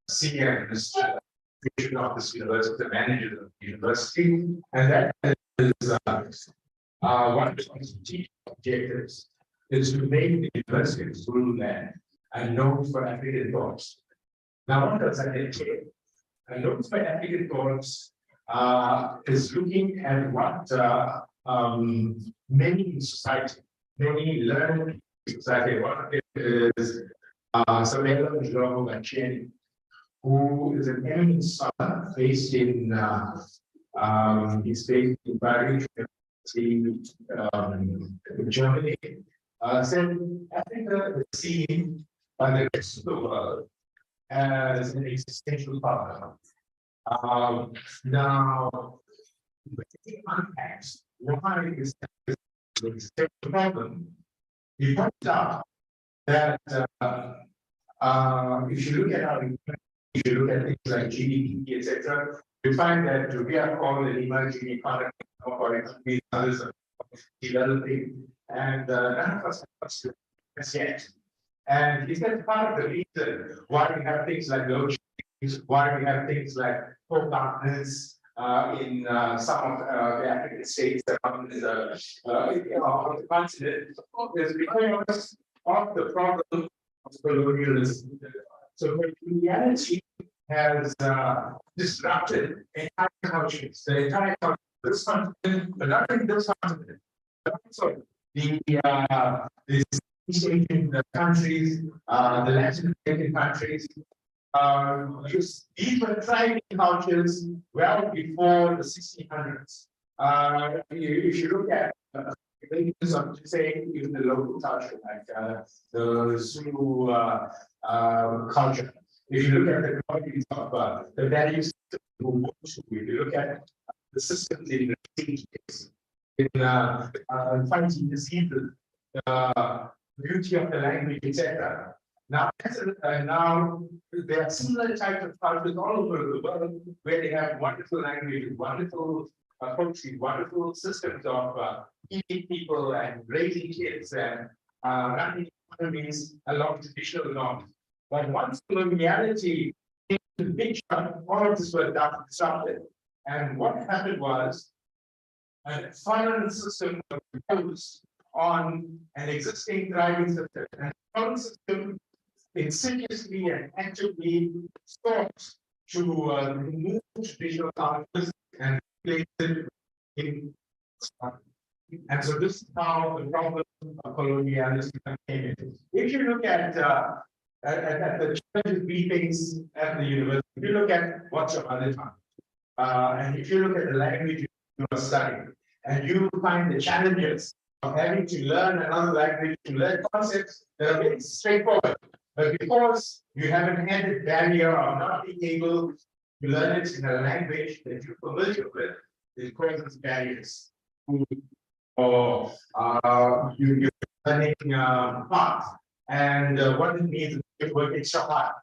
senior administration of this university, the manager of the university, and that is one of the strategic objectives is to make the university a rural land and known for African thoughts. Now, what does that entail? And known for African thoughts is looking at what many in society, many learned in society, one of it is Sabelo Njlomo Macheni, who is an eminent scholar based in he's based in Paris, in Germany. Said Africa is seen by the rest of the world as an existential problem. Now, when he unpacks why is an existential problem, he points out that if you look at our if you look at things like GDP, etc., you find that we are called an emerging economy, or others are developing, and none of us have as yet. And is that part of the reason why we have things like load shedding, why we have things like coal darkness in some of the African states around on the continent, is because of the problem of colonialism. So coloniality has disrupted entire cultures, the entire culture, this continent, but not only this continent, but also the East Asian countries, the Latin American countries. These were thriving cultures well before the 1600s. If you look at say even the local culture, like the Zulu culture. If you look at the qualities of the values, if you look at the systems in fighting diseases, the beauty of the language, etc. Now, now there are similar types of cultures all over the world where they have wonderful languages, wonderful poetry, wonderful systems of feeding people and raising kids and running economies along traditional norms. But once coloniality came to the picture, all of this was disrupted. And what happened was a foreign system was imposed on an existing thriving system. And the foreign system insidiously and actively sought to remove traditional cultures and place it in. And so this is how the problem of coloniality came in. If you look at the challenges we face at the university, if you look at what's your mother tongue, and if you look at the language you are studying, and you find the challenges of having to learn another language, to learn concepts that are very straightforward, but because you have an added barrier of not being able to learn it in a language that you're familiar with, it causes barriers. Or you're learning parts, and what it means is you work extra hard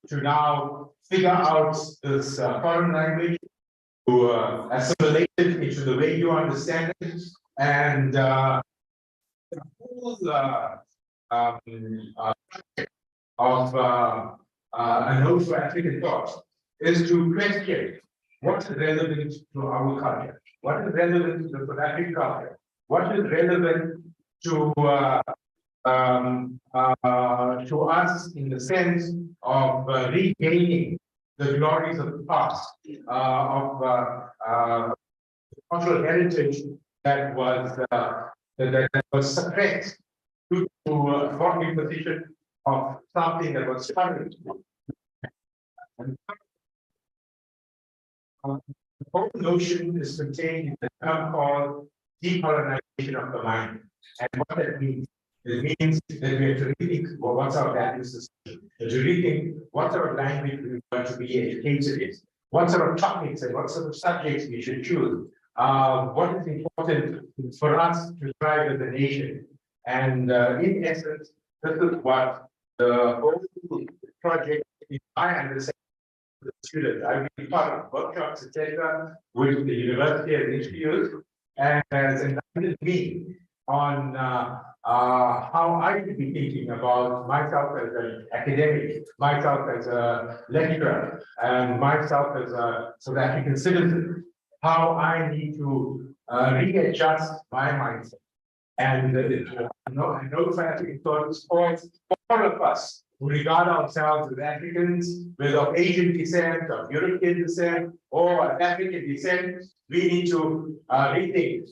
to now figure out this foreign language, to assimilate it into the way you understand it, and the whole project of a node for African thought is to question what is relevant to our culture, what is relevant to the South African culture, what is relevant to us in the sense of regaining the glories of the past, of cultural heritage that was suppressed due to foreign imposition of something that was current. And the whole notion is contained in the term called decolonization of the mind. And what that means, it means that we have to rethink what's our value system, to rethink what sort of language we want to be educated in, what sort of topics and what sort of subjects we should choose, what is important for us to thrive as a nation. And in essence, this is what the whole project is. I understand the students. I've been part of workshops, etc., with the university and institutes, and has invited me on how I should be thinking about myself as an academic, myself as a lecturer, and myself as a South African citizen, how I need to readjust my mindset. And I know South African thought sports, all of us who regard ourselves as Africans, whether of Asian descent, of European descent, or of African descent, we need to rethink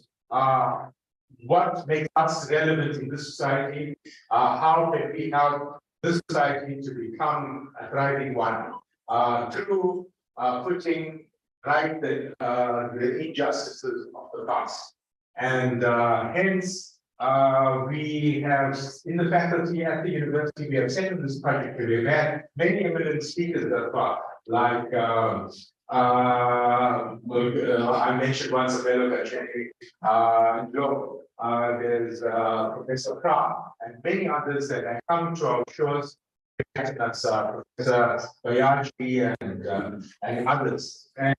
what makes us relevant in this society, how can we help this society to become a thriving one, through putting right the injustices of the past. And hence, we have, in the faculty at the university, we have set up this project. We've had many eminent speakers thus far, like I mentioned once a fellow there's Professor Kra, and many others that have come to our shores. That's Professor Bayaji and others. And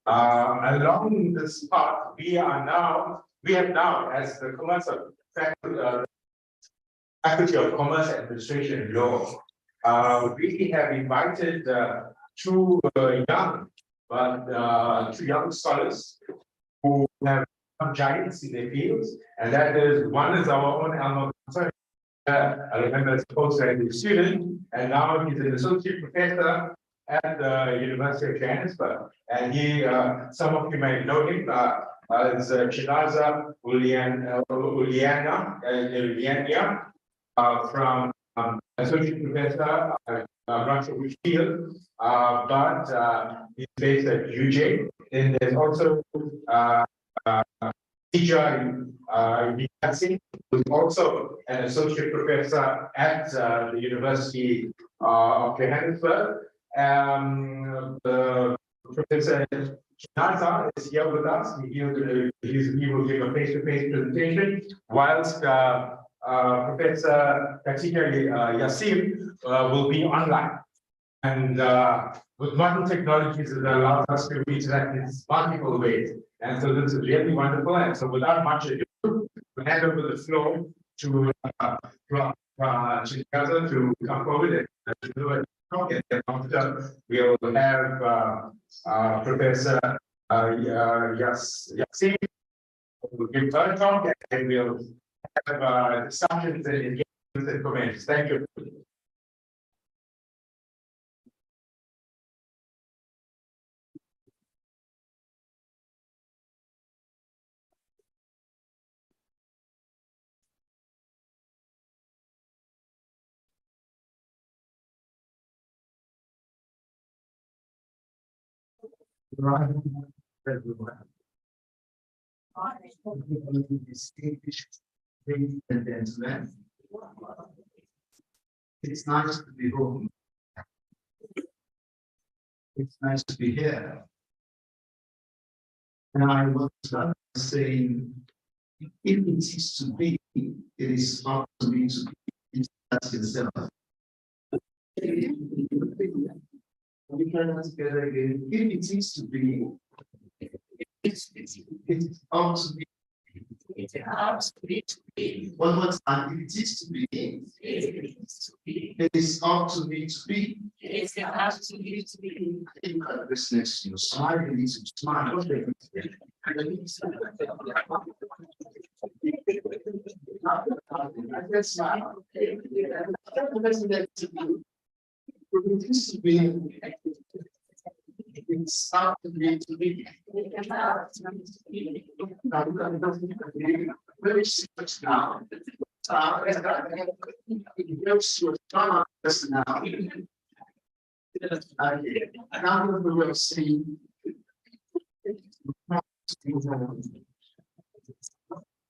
along this path, we have now, as the Faculty of Commerce Administration and Law, we have invited two young scholars who have become giants in their fields, and that is, one is our own Alma. I remember as a postgraduate student, and now he's an associate professor at the University of Johannesburg. And he, some of you may know him, is Chinaza Uliania, from associate professor, I'm not sure which field, but he's based at UJ. And there's also teacher who's also an associate professor at the University of Johannesburg. Professor Chinaza is here with us. He will give a face-to-face presentation, whilst Professor Katika Yassim will be online. And with modern technologies, it allows us to interact in multiple ways. And so this is really wonderful. And so without much ado, we'll hand over the floor to Chinaza to come forward and do a talk. And then after, we'll have Professor Yassim will give her talk, and we'll have discussions and engagements and comments. Thank you. Right. Everyone. Distinguished ladies and gentlemen, it's nice to be home. It's nice to be here. And I was saying, if it is to be, it is not to be to be. That's itself. We can together again. If it is to be, it's ought to be. It has to be. One more time. If it is to be, it is ought to be to be. It has to be to be. You got this next to your smile. You need to smile. I guess smile. It is to be. It's up to me to be. Very much now. It goes to a drama now. Another we will see.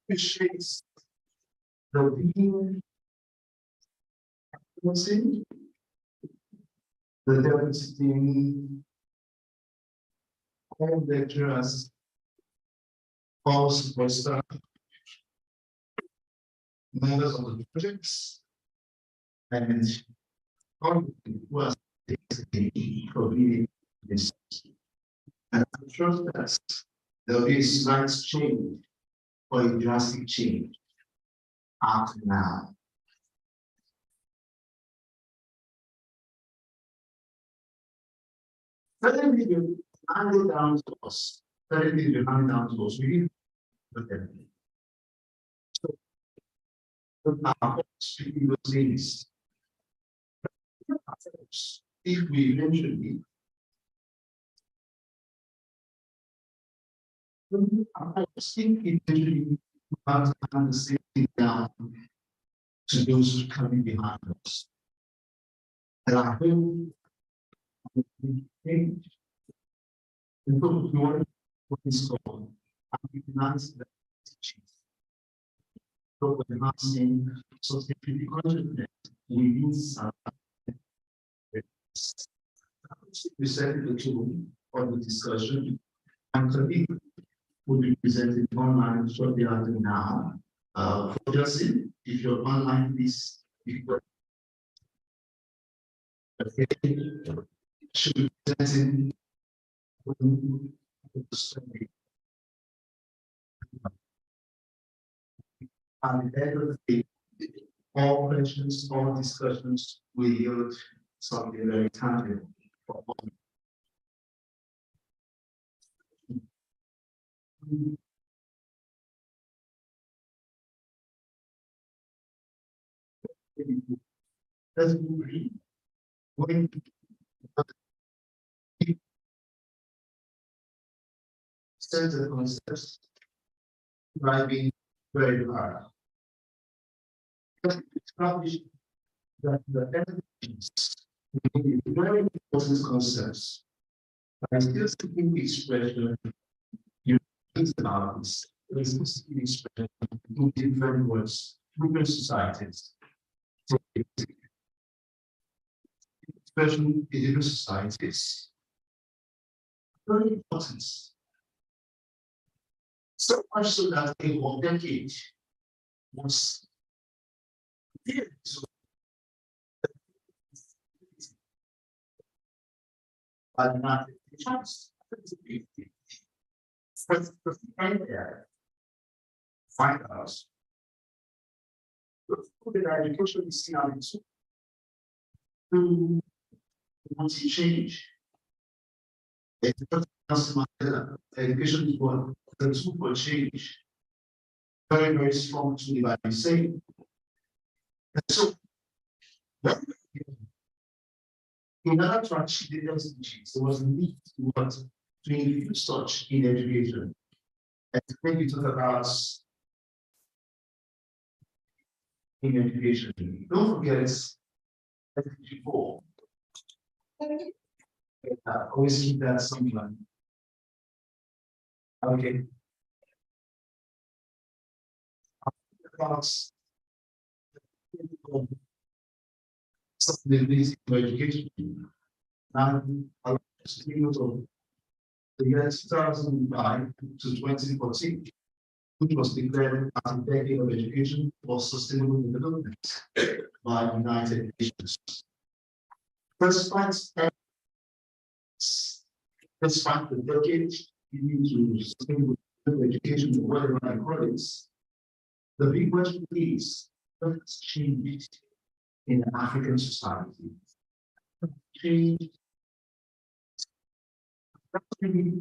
Appreciates the being. The diversity, all lecturers, all superstar, members of the projects, and all who are providing this. And I'm sure that there will be a slight change for a drastic change after now. Certainly, you handed down to us. Certainly, you handed down to us. We didn't look at it. So, now, speaking those things, if we eventually I think eventually we have to hand the same thing down to those coming behind us. And I hope we change. And hope we want what is called Africanizing the SDGs. So we're enhancing sustainability consciousness within South Africa. We set the tool for the discussion and colleague will be presented online shortly after now. For Justin, if you're online, please, should be presenting the story. And at the end of the day, all questions, all discussions will yield something very tangible. Let's agree when set the concepts driving very hard. Establish that the SDGs very important concepts. I still seeking expression. You think about this. There's still seeking expression in different words, different societies. So, expression in different societies. Very important. So much so that a whole decade was there. But not the chance. First, there, find us. The education is seen as to want to change. Education is what the tool for change. Very, very strong tool, if I say. And so, in order to achieve the SDGs, there was a need to infuse such in education. And when you talk about in education, don't forget SDG 4. Always keep that someone. Okay. About the basic education. Now, of the year 2005 to 2014, which was declared as a decade of education for sustainable development by the United Nations. Despite the decade leading to sustainable education, whatever I call it, the big question is, what has changed in African society? Change. That's really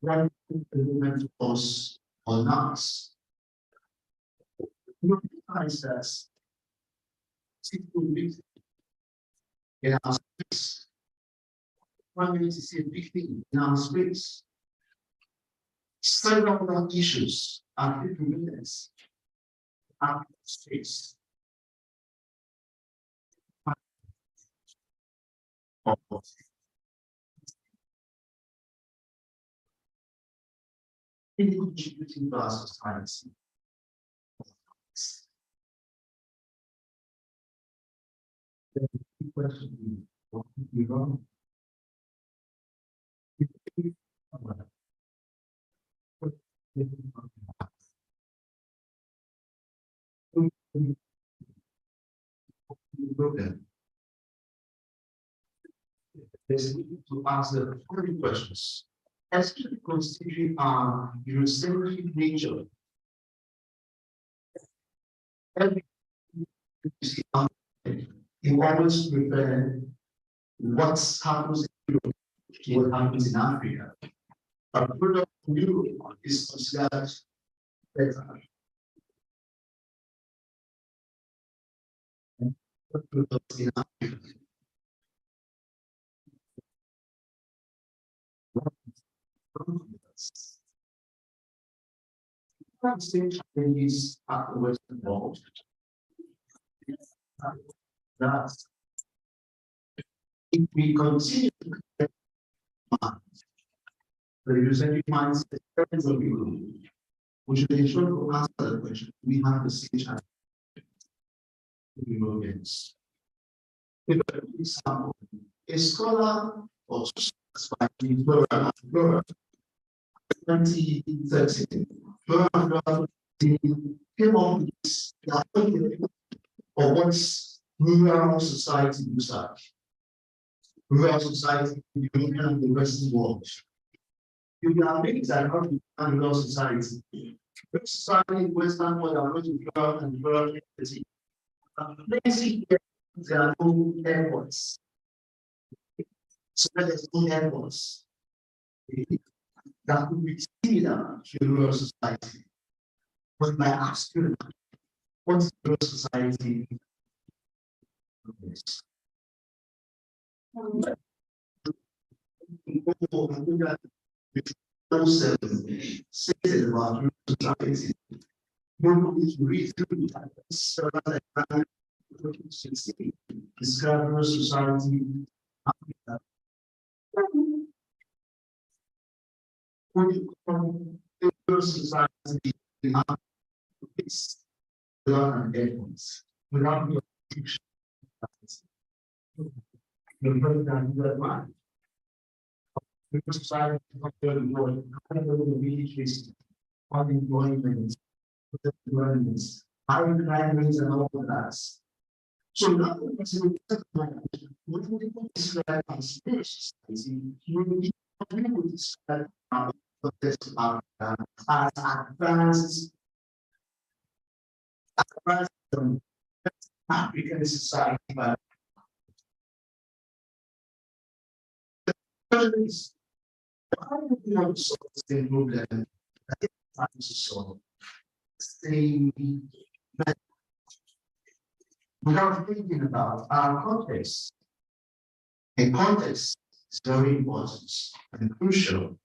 one element of us or not. You realize that in our space, one minute to see a big thing in our space. Several other issues are 50 minutes at space. In contributing to our society. The question is, what could be wrong? There's need to answer 3 questions. especially considering our Eurocentric nature. Every you always prefer what happens in Europe to what happens in Africa. A product in Europe is considered better. And what products in Africa? The same challenges are always involved. That if we continue to get the user mindset of people, we should ensure to answer the question, we have the same challenge we go against. If for example, a scholar or by Flora 2013, Flora came up with this of what rural society looks like. Rural society in the European and the Western world. You can make it like how to find rural society. Rural society in Western world are going to rural and rural community. Basically, there are no airports. So there's no airports. That would be similar to rural society. But by asking, what's rural society? Says about rural society. Nobody read through that. Describe rural society. Rural society is without an endpoints, without the restriction. The president that man. Rural society the village unemployment, developments, high crime rates and all of that. So now when we describe as rural society, we would describe our context of as advanced African society. But how do we want to solve the same problem that is trying to solve? Same without thinking about our context. A context is very important and crucial.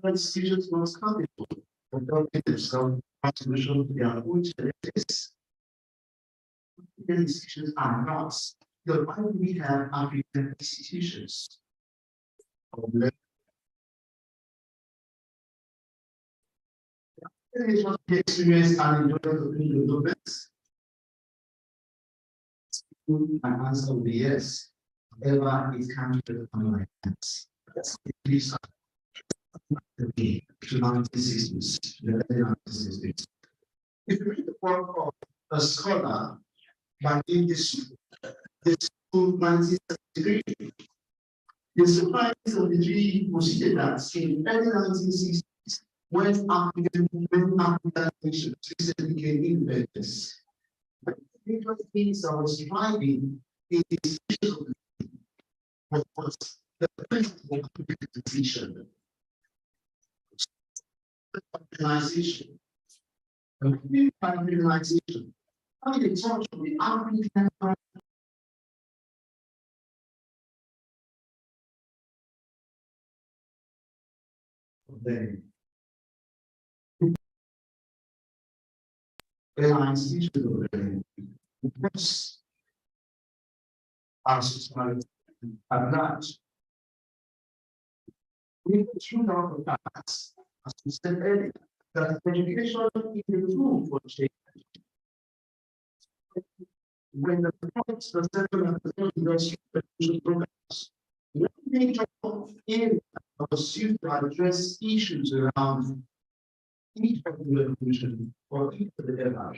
Institutions must accountable for building themselves contribution to their own challenges. Institutions are not. So why do we have African institutions? It was the experience and enjoyment of the developments. My answer will be yes. However, it can't be done like that. That's the piece of the 1960s, the early 1960s. If you read the work of a scholar by this 1973, the surprise of the three posited that in early 1960s, when African nations recently became independent, the things I was driving in this was the principle of competition, organization, and organization. How do you talk to the African organization because our society at large. We should not forget, as we said earlier, that education is a tool for change. When the products, the second and the third industrial programs, one major area was used to address issues around each of the revolution or each of the era.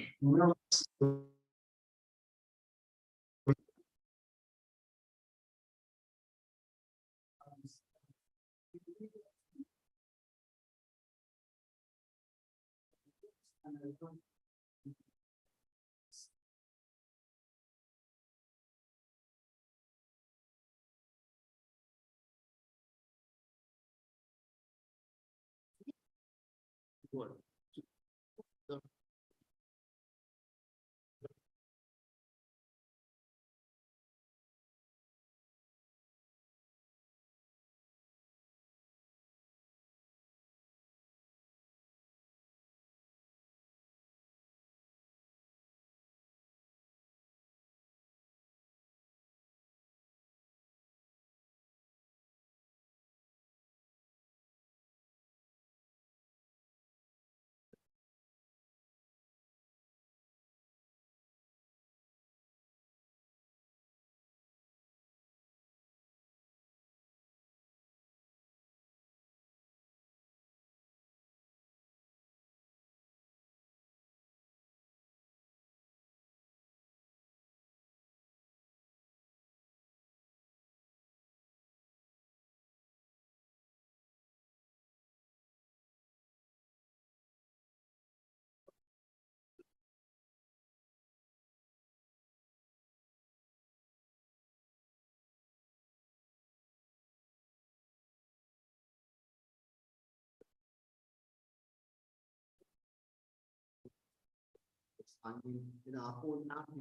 in our own Africa.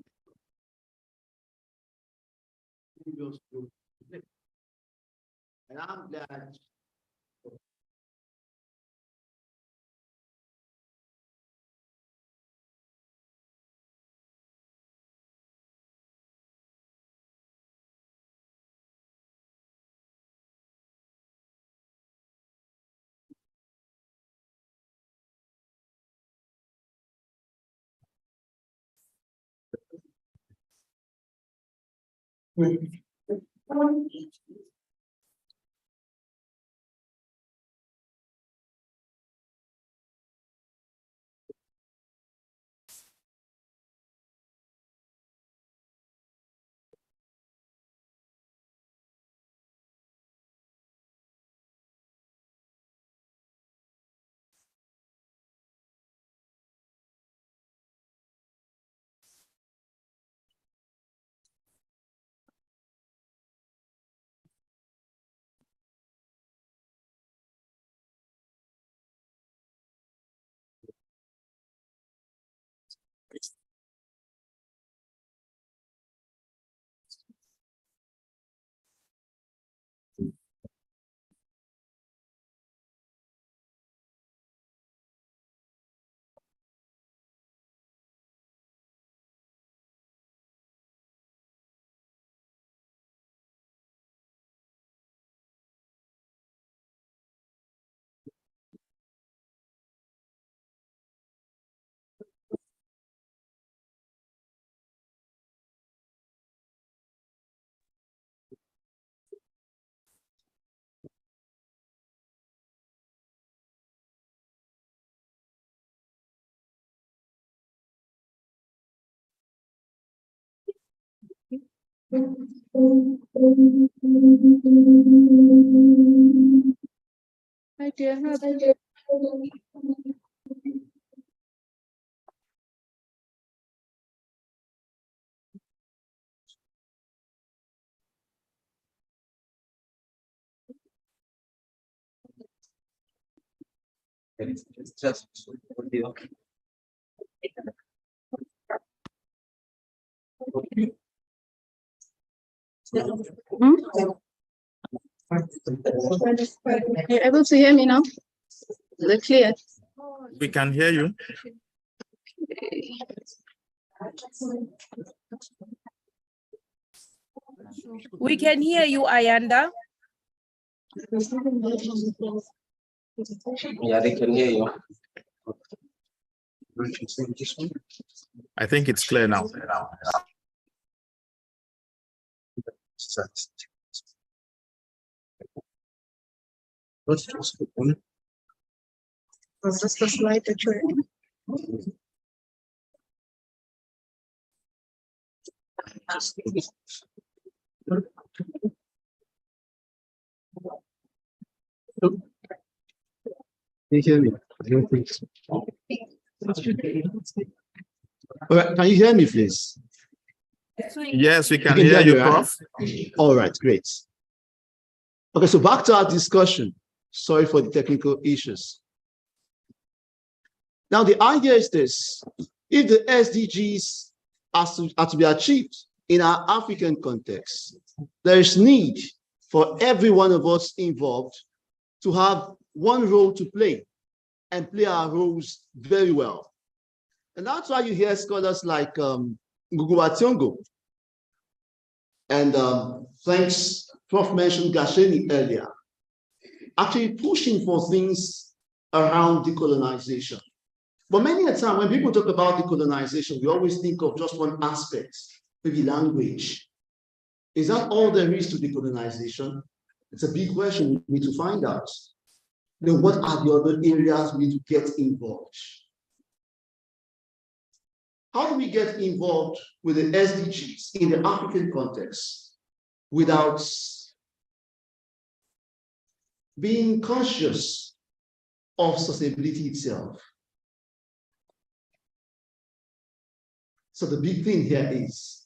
And I'm glad. Hi dear, It's just okay. you're able to hear me now? Is it clear? We can hear you. We can hear you, Ayanda. Yeah, they can hear you. I think it's clear now. Was this the slide that you're in? Can you hear me? I don't think so. All right, can you hear me, please? Yes, we can can hear hear you, me, right? Prof. All right, great. Okay, so back to our discussion. Sorry for the technical issues. Now, the idea is this: if the SDGs are to be achieved in our African context, there is need for every one of us involved to have one role to play and play our roles very well. And that's why you hear scholars like Ngugi wa Thiong'o, and thanks, Prof mentioned Gasheni earlier, actually pushing for things around decolonization. But many a time when people talk about decolonization, we always think of just one aspect, maybe language. Is that all there is to decolonization? It's a big question we need to find out. Then what are the other areas we need to get involved? How do we get involved with the SDGs in the African context without being conscious of sustainability itself? So the big thing here is,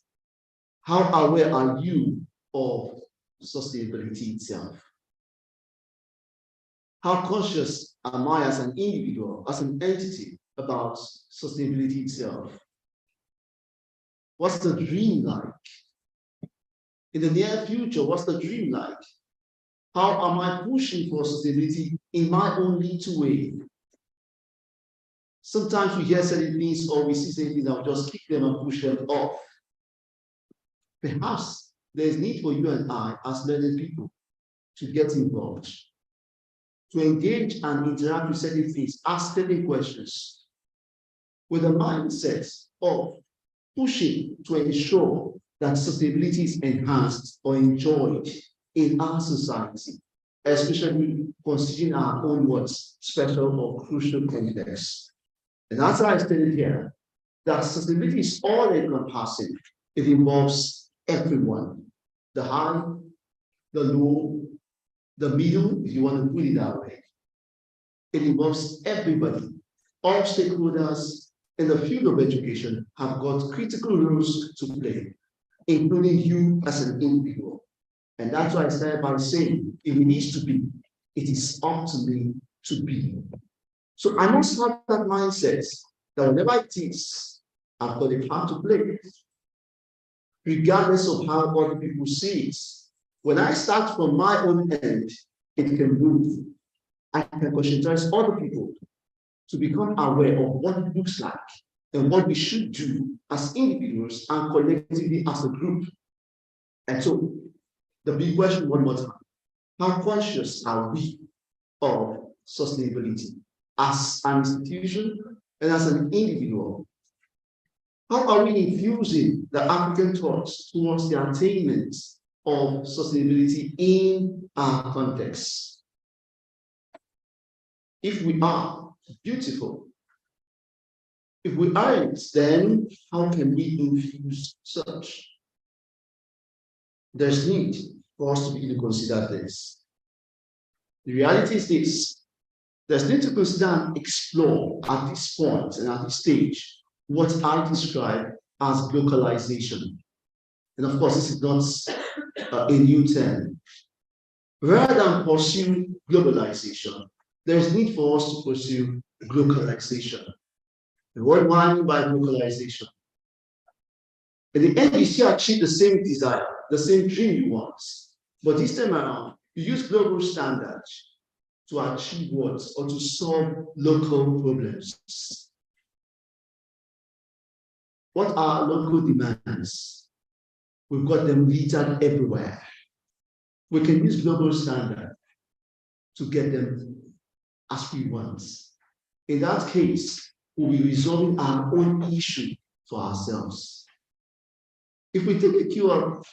how aware are you of sustainability itself? How conscious am I as an individual, as an entity, about sustainability itself? What's the dream like? In the near future, what's the dream like? How am I pushing for sustainability in my own little way? Sometimes we hear certain things or we see certain things and we just kick them and push them off. Perhaps there's need for you and I, as learned people, to get involved, to engage and interact with certain things, ask certain questions, with a mindset of pushing to ensure that sustainability is enhanced or enjoyed in our society, especially considering our own what's special or crucial context. And as I stated here, that sustainability is all encompassing. It involves everyone, the high, the low, the middle, if you want to put it that way. It involves everybody. All stakeholders in the field of education have got critical roles to play, including you as an individual. And that's why I started by saying, if it needs to be, it is up to me to be. So I must have that mindset that whenever it is, I've got a part to play, regardless of how other people see it. When I start from my own end, it can move. I can conscientize other people to become aware of what it looks like and what we should do as individuals and collectively as a group. And so the big question one more time, how conscious are we of sustainability as an institution and as an individual? How are we infusing the African thoughts towards the attainment of sustainability in our context? If we are, beautiful. If we aren't, then how can we infuse such? There's need for us to begin to consider this. The reality is this: there's need to consider and explore at this point and at this stage what I describe as globalization. And of course, this is not a new term. Rather than pursue globalization, there's need for us to pursue globalization. And what do I mean by globalization? In the end, you still achieve the same desire, the same dream you want. But this time around, you use global standards to achieve what? Or to solve local problems. What are local demands? We've got them littered everywhere. We can use global standards to get them as we want. In that case, we'll be resolving our own issue for ourselves. If we take a cue of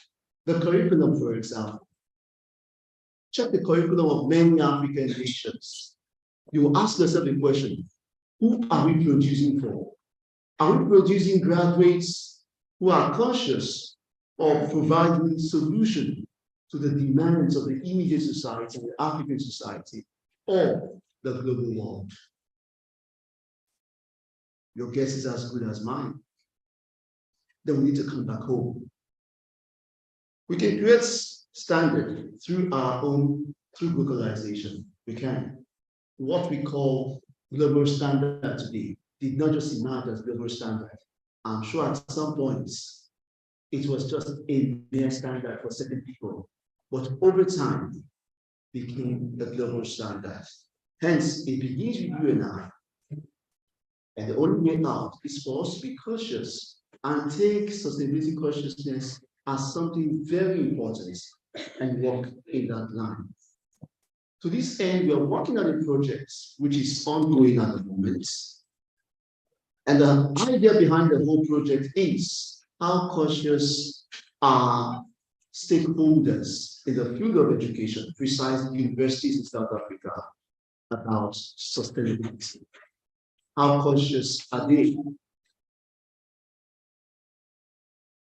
the curriculum, for example, check the curriculum of many African nations. You will ask yourself the question, who are we producing for? Are we producing graduates who are conscious of providing solution to the demands of the immediate society, the African society, or the global world? your guess is as good as mine. Then we need to come back home. We can create standard through globalization. We can. What we call global standard today did not just emerge as global standard. I'm sure at some points it was just a mere standard for certain people, but over time became the global standard. Hence, it begins with you and I. And the only way out is for us to be cautious and take sustainability consciousness as something very important and work in that line. To this end, we are working on a project which is ongoing at the moment. And the idea behind the whole project is how cautious are stakeholders in the field of education, precisely universities in South Africa, about sustainability. How cautious are they?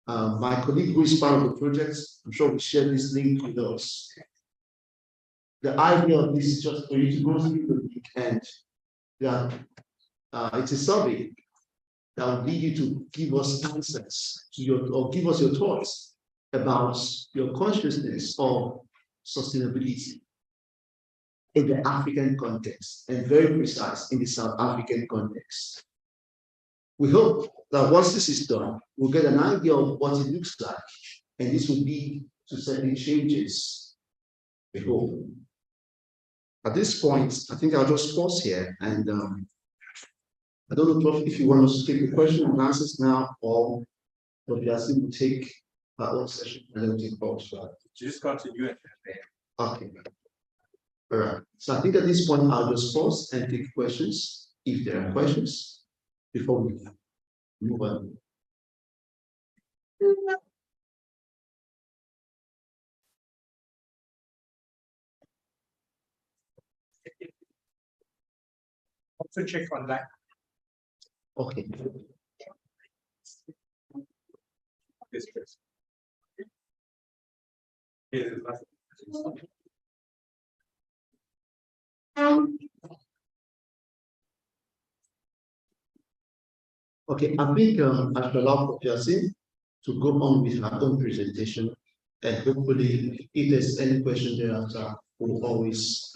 My colleague who is part of the project, I'm sure will share this link with us. The idea of this is just for you to go through the link, and it's a survey that will lead you to give us answers to or give us your thoughts about your consciousness of sustainability in the African context, and very precise in the South African context. We hope that once this is done, we'll get an idea of what it looks like, and this will lead to certain changes. We hope. At this point, I think I'll just pause here, and I don't know, Prof, if you want us to take the question and answers now, or Prof Yasin will take our own session and then we'll take calls. Just continue it. Okay. All right. So I think at this point, I'll just pause and take questions if there are questions before we move on. Also check on that. Okay. This place. Okay, I think I should allow Prof Yasin to go on with her own presentation, and hopefully, if there's any question thereafter, we'll always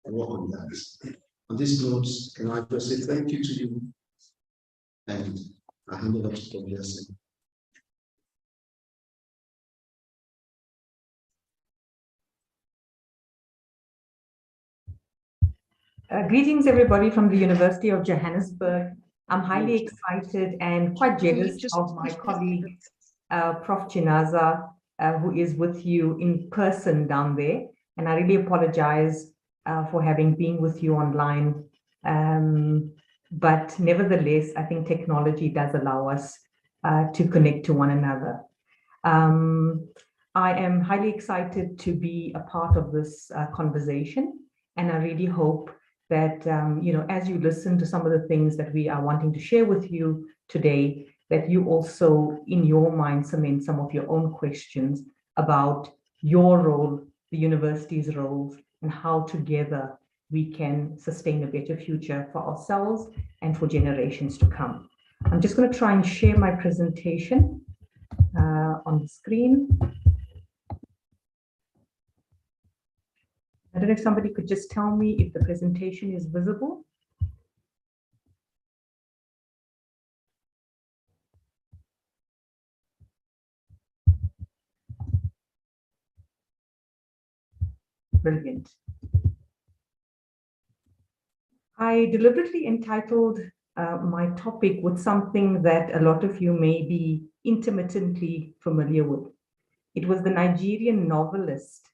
work on that. On this note, can I just say thank you to you, and I hand it over to Prof Yasin. Greetings, everybody from the University of Johannesburg. I'm highly excited and quite jealous of my colleague, Prof Chinaza, who is with you in person down there. And I really apologize for having been with you online. But nevertheless, I think technology does allow us to connect to one another. I am highly excited to be a part of this conversation, and I really hope that, as you listen to some of the things that we are wanting to share with you today, that you also, in your mind, cement some of your own questions about your role, the university's roles, and how together we can sustain a better future for ourselves and for generations to come. I'm just going to try and share my presentation on the screen. I don't know if somebody could just tell me if the presentation is visible. Brilliant. I deliberately entitled my topic with something that a lot of you may be intermittently familiar with. It was the Nigerian novelist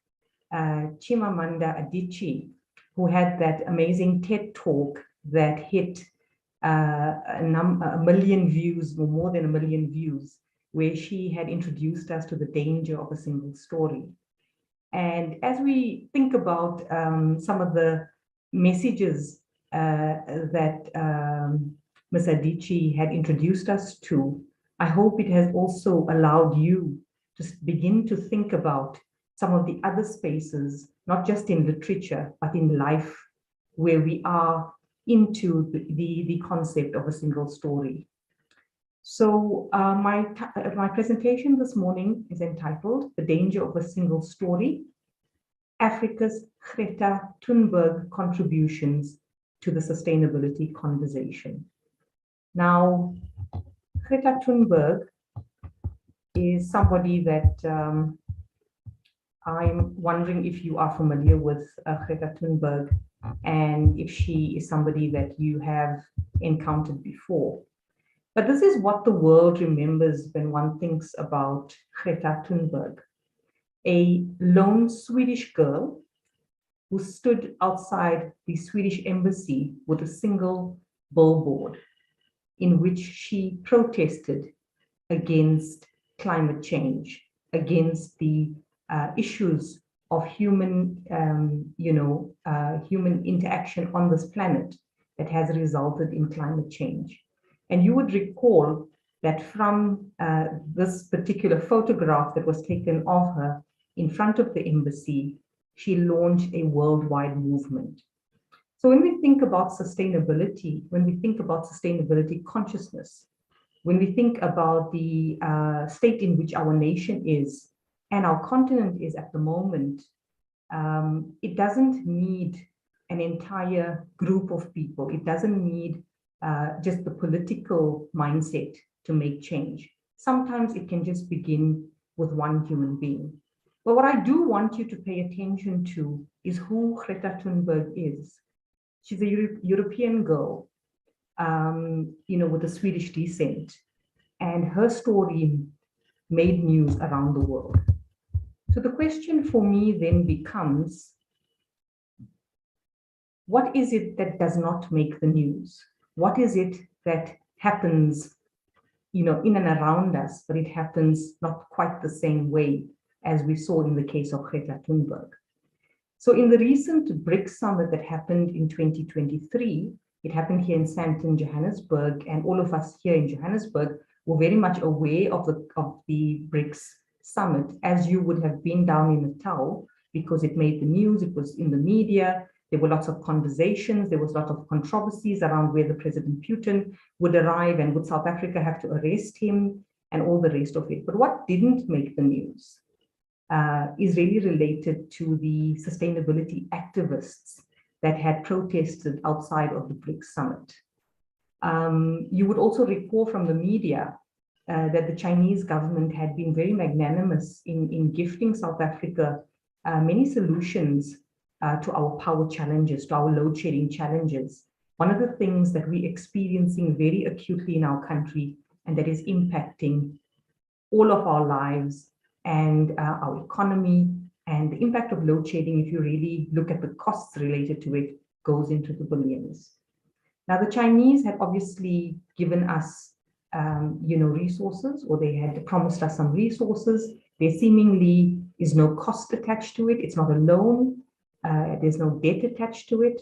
Chimamanda Adichie, who had that amazing TED talk that hit a million views, or more than a million views, where she had introduced us to the danger of a single story. And as we think about some of the messages that Ms. Adichie had introduced us to, I hope it has also allowed you to begin to think about some of the other spaces, not just in literature, but in life, where we are into the concept of a single story. So my presentation this morning is entitled The Danger of a Single Story, Africa's Greta Thunberg Contributions to the Sustainability Conversation. Now, Greta Thunberg is somebody that I'm wondering if you are familiar with Greta Thunberg and if she is somebody that you have encountered before. But this is what the world remembers when one thinks about Greta Thunberg, a lone Swedish girl who stood outside the Swedish embassy with a single billboard in which she protested against climate change, against the issues of human, human interaction on this planet that has resulted in climate change. And you would recall that from this particular photograph that was taken of her in front of the embassy, she launched a worldwide movement. So when we think about sustainability, when we think about sustainability consciousness, when we think about the state in which our nation is and our continent is at the moment, it doesn't need an entire group of people. It doesn't need just the political mindset to make change. Sometimes it can just begin with one human being. But what I do want you to pay attention to is who Greta Thunberg is. She's a European girl, with a Swedish descent, and her story made news around the world. So the question for me then becomes, what is it that does not make the news? What is it that happens, in and around us, but it happens not quite the same way as we saw in the case of Greta Thunberg? So in the recent BRICS summit that happened in 2023, it happened here in Sandton, Johannesburg, and all of us here in Johannesburg were very much aware of the BRICS summit, as you would have been down in Natal, because it made the news, it was in the media, there were lots of conversations, there was a lot of controversies around whether President Putin would arrive and would South Africa have to arrest him and all the rest of it. But what didn't make the news is really related to the sustainability activists that had protested outside of the BRICS summit. You would also recall from the media that the Chinese government had been very magnanimous in gifting South Africa many solutions to our power challenges, to our load shedding challenges. One of the things that we're experiencing very acutely in our country and that is impacting all of our lives and our economy, and the impact of load shedding, if you really look at the costs related to it, goes into the billions. Now, the Chinese had obviously given us resources, or they had promised us some resources. There seemingly is no cost attached to it. It's not a loan. There's no debt attached to it.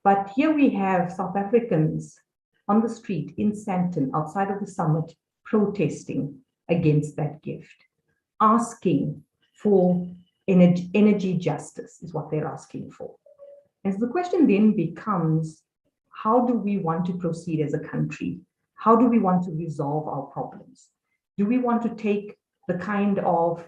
But here we have South Africans on the street in Sandton, outside of the summit, protesting against that gift, asking for energy justice is what they're asking for. And so the question then becomes, how do we want to proceed as a country? How do we want to resolve our problems? Do we want to take the kind of,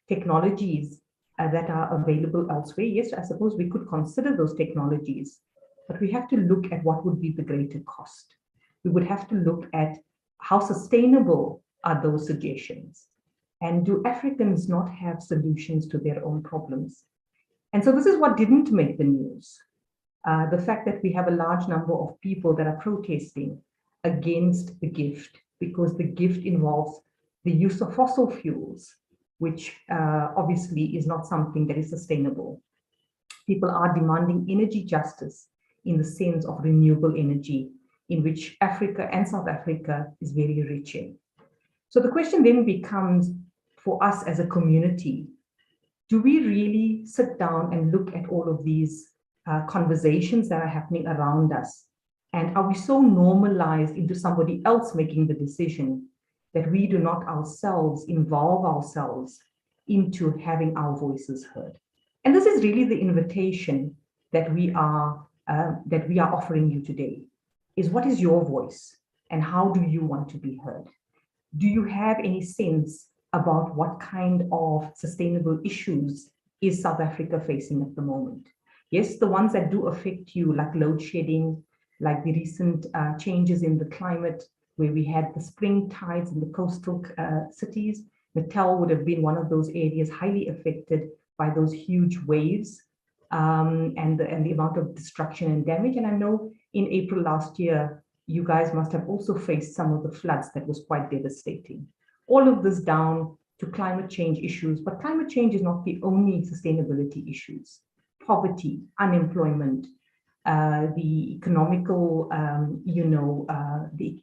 technologies that are available elsewhere? Yes, I suppose we could consider those technologies, but we have to look at what would be the greater cost. We would have to look at how sustainable are those suggestions, and do Africans not have solutions to their own problems? And so this is what didn't make the news. The fact that we have a large number of people that are protesting against the gift, because the gift involves the use of fossil fuels, which obviously is not something that is sustainable. People are demanding energy justice in the sense of renewable energy, in which Africa and South Africa is very rich in. So the question then becomes, for us as a community, do we really sit down and look at all of these conversations that are happening around us? And are we so normalized into somebody else making the decision that we do not ourselves involve ourselves into having our voices heard? And this is really the invitation that we are that we are offering you today is, what is your voice and how do you want to be heard? Do you have any sense about what kind of sustainable issues is South Africa facing at the moment? Yes, the ones that do affect you, like load shedding, like the recent changes in the climate, where we had the spring tides in the coastal cities. Natal would have been one of those areas highly affected by those huge waves and the amount of destruction and damage. And I know in April last year, you guys must have also faced some of the floods that was quite devastating. All of this down to climate change issues, but climate change is not the only sustainability issues. Poverty, unemployment, the economical, the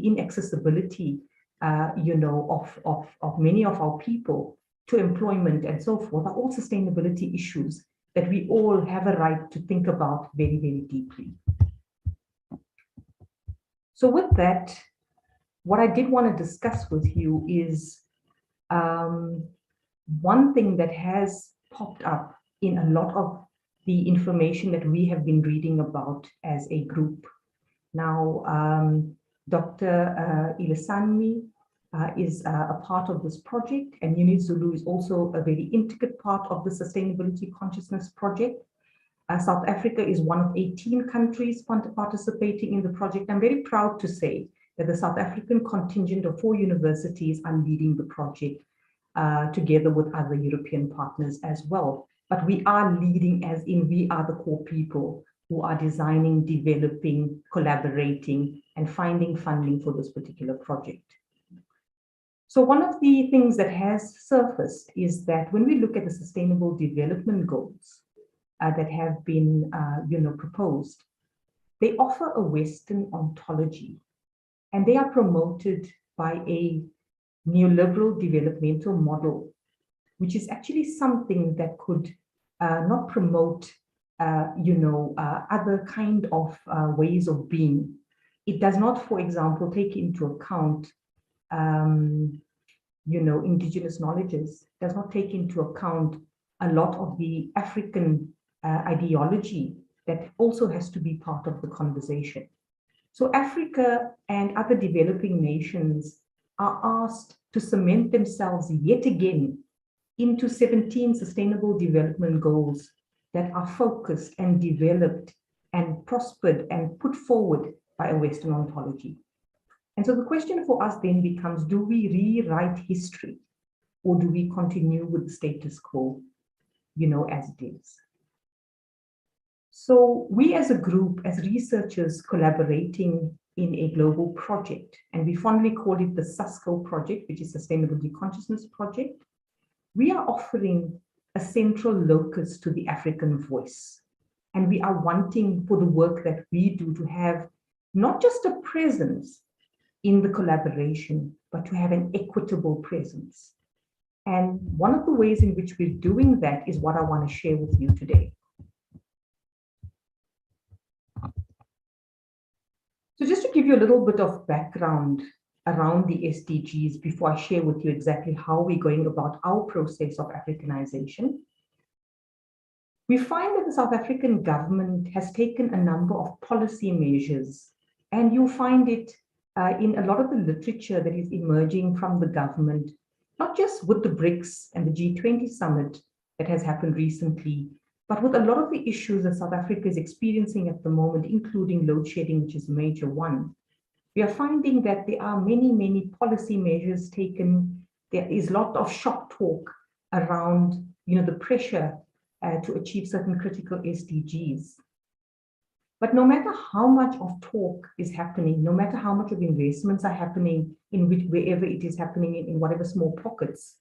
inaccessibility, of many of our people to employment and so forth are all sustainability issues that we all have a right to think about very, very deeply. So with that, what I did want to discuss with you is one thing that has popped up in a lot of the information that we have been reading about as a group. Now, Dr. Ilasanmi is a part of this project, and Unit Zulu is also a very intricate part of the Sustainability Consciousness Project. South Africa is one of 18 countries participating in the project. I'm very proud to say that the South African contingent of 4 universities are leading the project together with other European partners as well. But we are leading as in we are the core people who are designing, developing, collaborating, and finding funding for this particular project. So one of the things that has surfaced is that when we look at the Sustainable Development Goals that have been proposed, they offer a Western ontology, and they are promoted by a neoliberal developmental model, which is actually something that could not promote other kind of ways of being. It does not, for example, take into account indigenous knowledges, does not take into account a lot of the African ideology that also has to be part of the conversation. So Africa and other developing nations are asked to cement themselves yet again into 17 Sustainable Development Goals that are focused and developed and prospered and put forward by a Western ontology. And so the question for us then becomes, do we rewrite history, or do we continue with the status quo, as it is? So we as a group, as researchers collaborating in a global project, and we fondly call it the SUSCO project, which is Sustainability Consciousness Project, we are offering a central locus to the African voice. And we are wanting for the work that we do to have not just a presence in the collaboration, but to have an equitable presence. And one of the ways in which we're doing that is what I want to share with you today. So just to give you a little bit of background around the SDGs before I share with you exactly how we're going about our process of Africanization, we find that the South African government has taken a number of policy measures, and you'll find it in a lot of the literature that is emerging from the government, not just with the BRICS and the G20 summit that has happened recently, but with a lot of the issues that South Africa is experiencing at the moment, including load shedding, which is a major one. We are finding that there are many, many policy measures taken. There is a lot of shop talk around, the pressure to achieve certain critical SDGs. But no matter how much of talk is happening, no matter how much of investments are happening in wherever it is happening in whatever small pockets,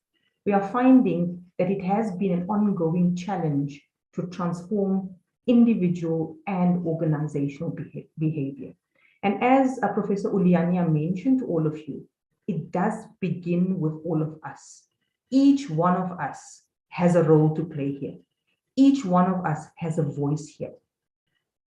we are finding that it has been an ongoing challenge to transform individual and organizational behavior. And as Professor Uliania mentioned to all of you, it does begin with all of us. Each one of us has a role to play here. Each one of us has a voice here.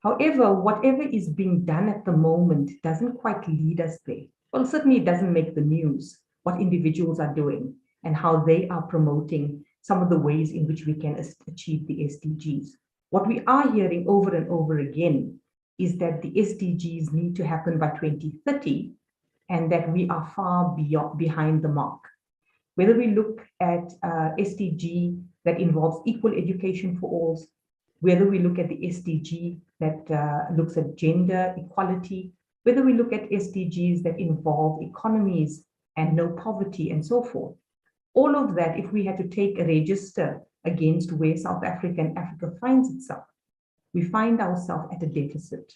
However, whatever is being done at the moment doesn't quite lead us there. Well, certainly it doesn't make the news, what individuals are doing and how they are promoting some of the ways in which we can achieve the SDGs. What we are hearing over and over again is that the SDGs need to happen by 2030 and that we are far behind the mark. Whether we look at SDG that involves equal education for all, whether we look at the SDG that looks at gender equality, whether we look at SDGs that involve economies and no poverty and so forth, all of that, if we had to take a register against where South Africa and Africa finds itself, we find ourselves at a deficit.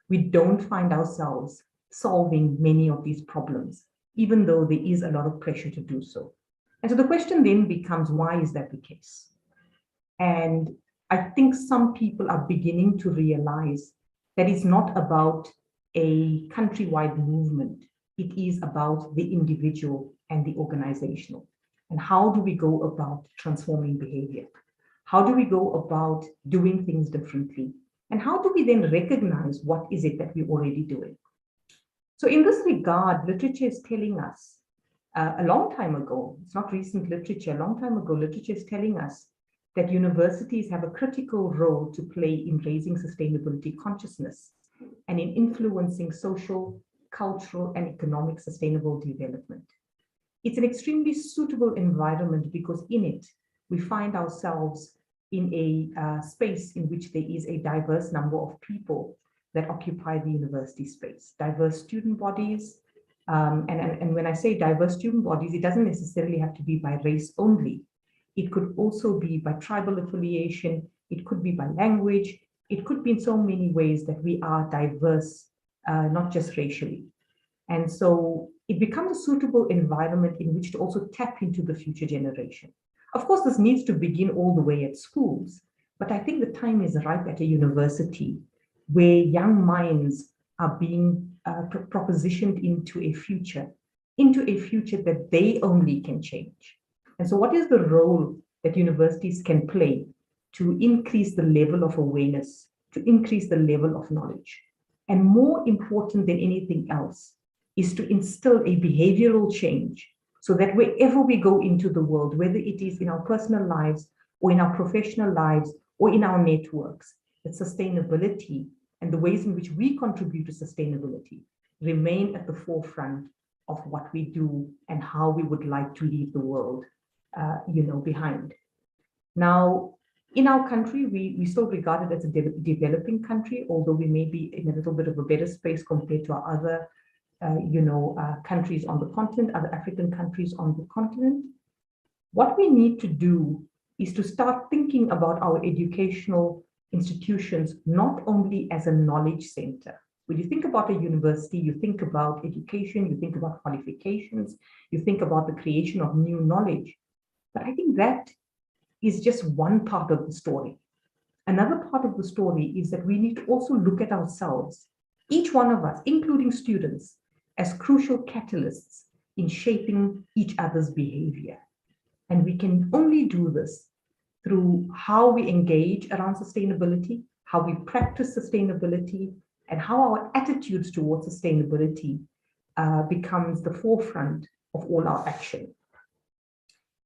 We don't find ourselves solving many of these problems, even though there is a lot of pressure to do so. And so the question then becomes, why is that the case? And I think some people are beginning to realize that it's not about a countrywide movement. It is about the individual and the organizational. And how do we go about transforming behavior? How do we go about doing things differently? And how do we then recognize what is it that we're already doing? So in this regard, literature is telling us a long time ago, it's not recent literature, a long time ago, literature is telling us that universities have a critical role to play in raising sustainability consciousness and in influencing social, cultural, and economic sustainable development. It's an extremely suitable environment because in it, we find ourselves in a space in which there is a diverse number of people that occupy the university space, diverse student bodies. And when I say diverse student bodies, it doesn't necessarily have to be by race only. It could also be by tribal affiliation. It could be by language. It could be in so many ways that we are diverse, not just racially. And so it becomes a suitable environment in which to also tap into the future generation. Of course, this needs to begin all the way at schools, but I think the time is ripe at a university where young minds are being propositioned into a future that they only can change. And so what is the role that universities can play to increase the level of awareness, to increase the level of knowledge? And more important than anything else is to instill a behavioral change so that wherever we go into the world, whether it is in our personal lives or in our professional lives or in our networks, that sustainability and the ways in which we contribute to sustainability remain at the forefront of what we do and how we would like to leave the world behind. Now, in our country, we still regard it as a developing country, although we may be in a little bit of a better space compared to our other countries on the continent, other African countries on the continent. What we need to do is to start thinking about our educational institutions not only as a knowledge center. When you think about a university, you think about education, you think about qualifications, you think about the creation of new knowledge. But I think that is just one part of the story. Another part of the story is that we need to also look at ourselves, each one of us, including students, as crucial catalysts in shaping each other's behavior. And we can only do this through how we engage around sustainability, how we practice sustainability, and how our attitudes towards sustainability becomes the forefront of all our action.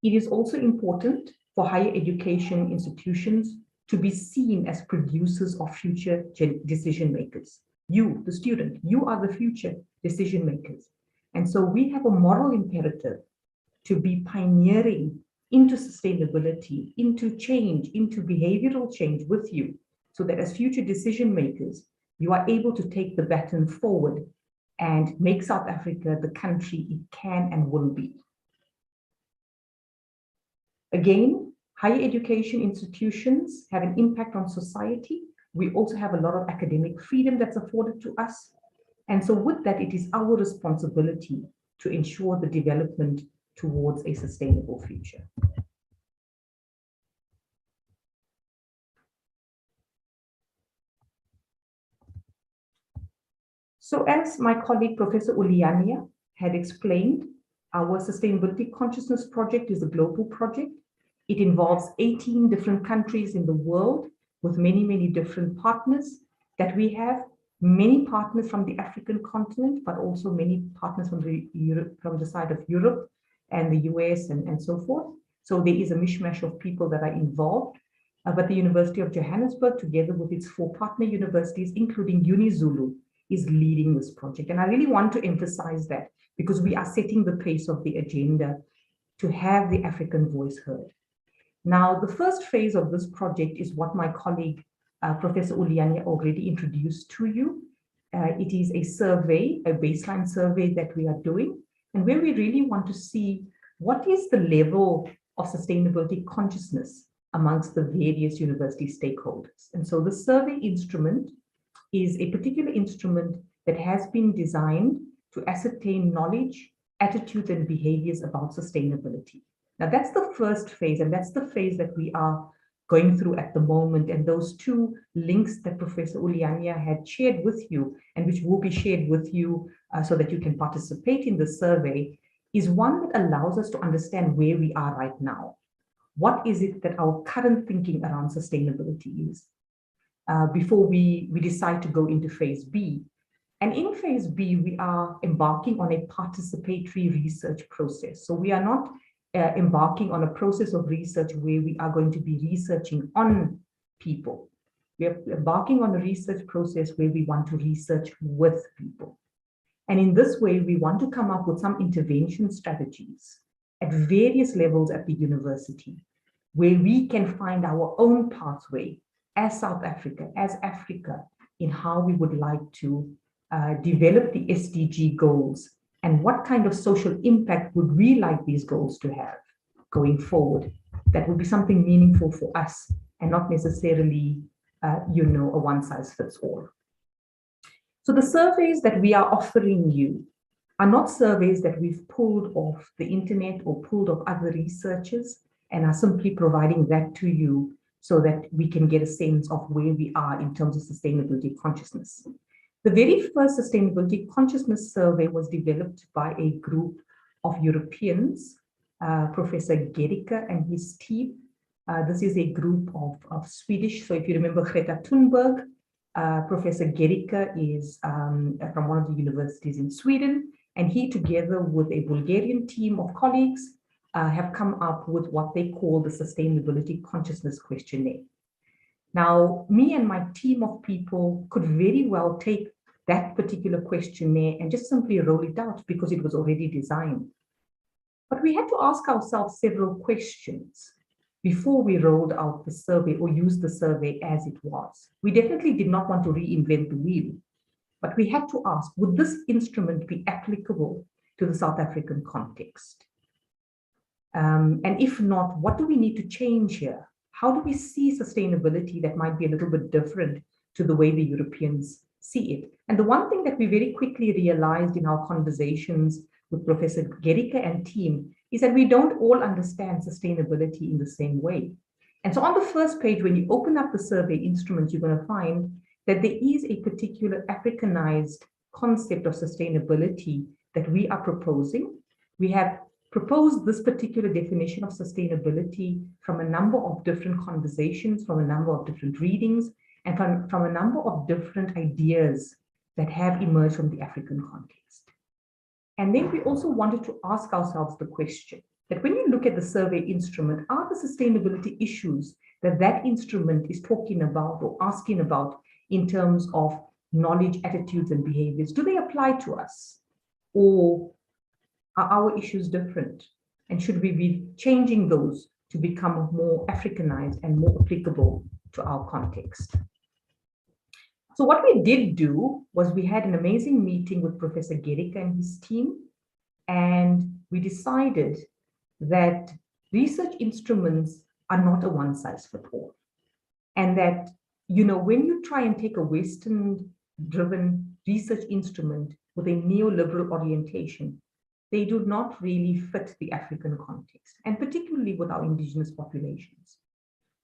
It is also important for higher education institutions to be seen as producers of future decision makers. You, the student, you are the future decision makers. And so we have a moral imperative to be pioneering into sustainability, into change, into behavioral change with you, so that as future decision makers, you are able to take the baton forward and make South Africa the country it can and will be. Again, higher education institutions have an impact on society. We also have a lot of academic freedom that's afforded to us. And so with that, it is our responsibility to ensure the development towards a sustainable future. So as my colleague, Professor Uliania, had explained, our Sustainability Consciousness Project is a global project. It involves 18 different countries in the world with many, many different partners that we have. Many partners from the African continent, but also many partners from the side of Europe and the US and so forth. So there is a mishmash of people that are involved. But the University of Johannesburg, together with its 4 partner universities, including UniZulu, is leading this project. And I really want to emphasize that because we are setting the pace of the agenda to have the African voice heard. Now, the first phase of this project is what my colleague, Professor Ulianya, already introduced to you. It is a survey, a baseline survey that we are doing, and where we really want to see what is the level of sustainability consciousness amongst the various university stakeholders. And so the survey instrument is a particular instrument that has been designed to ascertain knowledge, attitudes, and behaviors about sustainability. Now, that's the first phase, and that's the phase that we are going through at the moment. And those 2 links that Professor Ulianya had shared with you, and which will be shared with you so that you can participate in the survey, is one that allows us to understand where we are right now. What is it that our current thinking around sustainability is before we decide to go into phase B. And in phase B, we are embarking on a participatory research process. So we are not embarking on a process of research where we are going to be researching on people. We are embarking on a research process where we want to research with people. And in this way, we want to come up with some intervention strategies at various levels at the university, where we can find our own pathway as South Africa, as Africa, in how we would like to develop the SDG goals and what kind of social impact would we like these goals to have going forward. That would be something meaningful for us and not necessarily, a one-size-fits-all. So the surveys that we are offering you are not surveys that we've pulled off the internet or pulled off other researchers and are simply providing that to you so that we can get a sense of where we are in terms of sustainability consciousness. The very first sustainability consciousness survey was developed by a group of Europeans, Professor Gericke and his team. This is a group of Swedish. So if you remember Greta Thunberg, Professor Gericke is from one of the universities in Sweden, and he, together with a Bulgarian team of colleagues, have come up with what they call the Sustainability Consciousness Questionnaire. Now, me and my team of people could very well take that particular questionnaire and just simply roll it out because it was already designed. But we had to ask ourselves several questions before we rolled out the survey or used the survey as it was. We definitely did not want to reinvent the wheel, but we had to ask, would this instrument be applicable to the South African context? And if not, what do we need to change here? How do we see sustainability that might be a little bit different to the way the Europeans see it? And the one thing that we very quickly realized in our conversations with Professor Gericke and team is that we don't all understand sustainability in the same way. And so on the first page, when you open up the survey instrument, you're going to find that there is a particular Africanized concept of sustainability that we are proposing. We have proposed this particular definition of sustainability from a number of different conversations, from a number of different readings, and from a number of different ideas that have emerged from the African context. And then we also wanted to ask ourselves the question that when you look at the survey instrument, are the sustainability issues that that instrument is talking about or asking about in terms of knowledge, attitudes, and behaviors, do they apply to us? Or are our issues different? And should we be changing those to become more Africanized and more applicable to our context? So what we did do was we had an amazing meeting with Professor Gericke and his team, and we decided that research instruments are not a one-size-fits-all. And that, when you try and take a Western-driven research instrument with a neoliberal orientation, they do not really fit the African context, and particularly with our indigenous populations.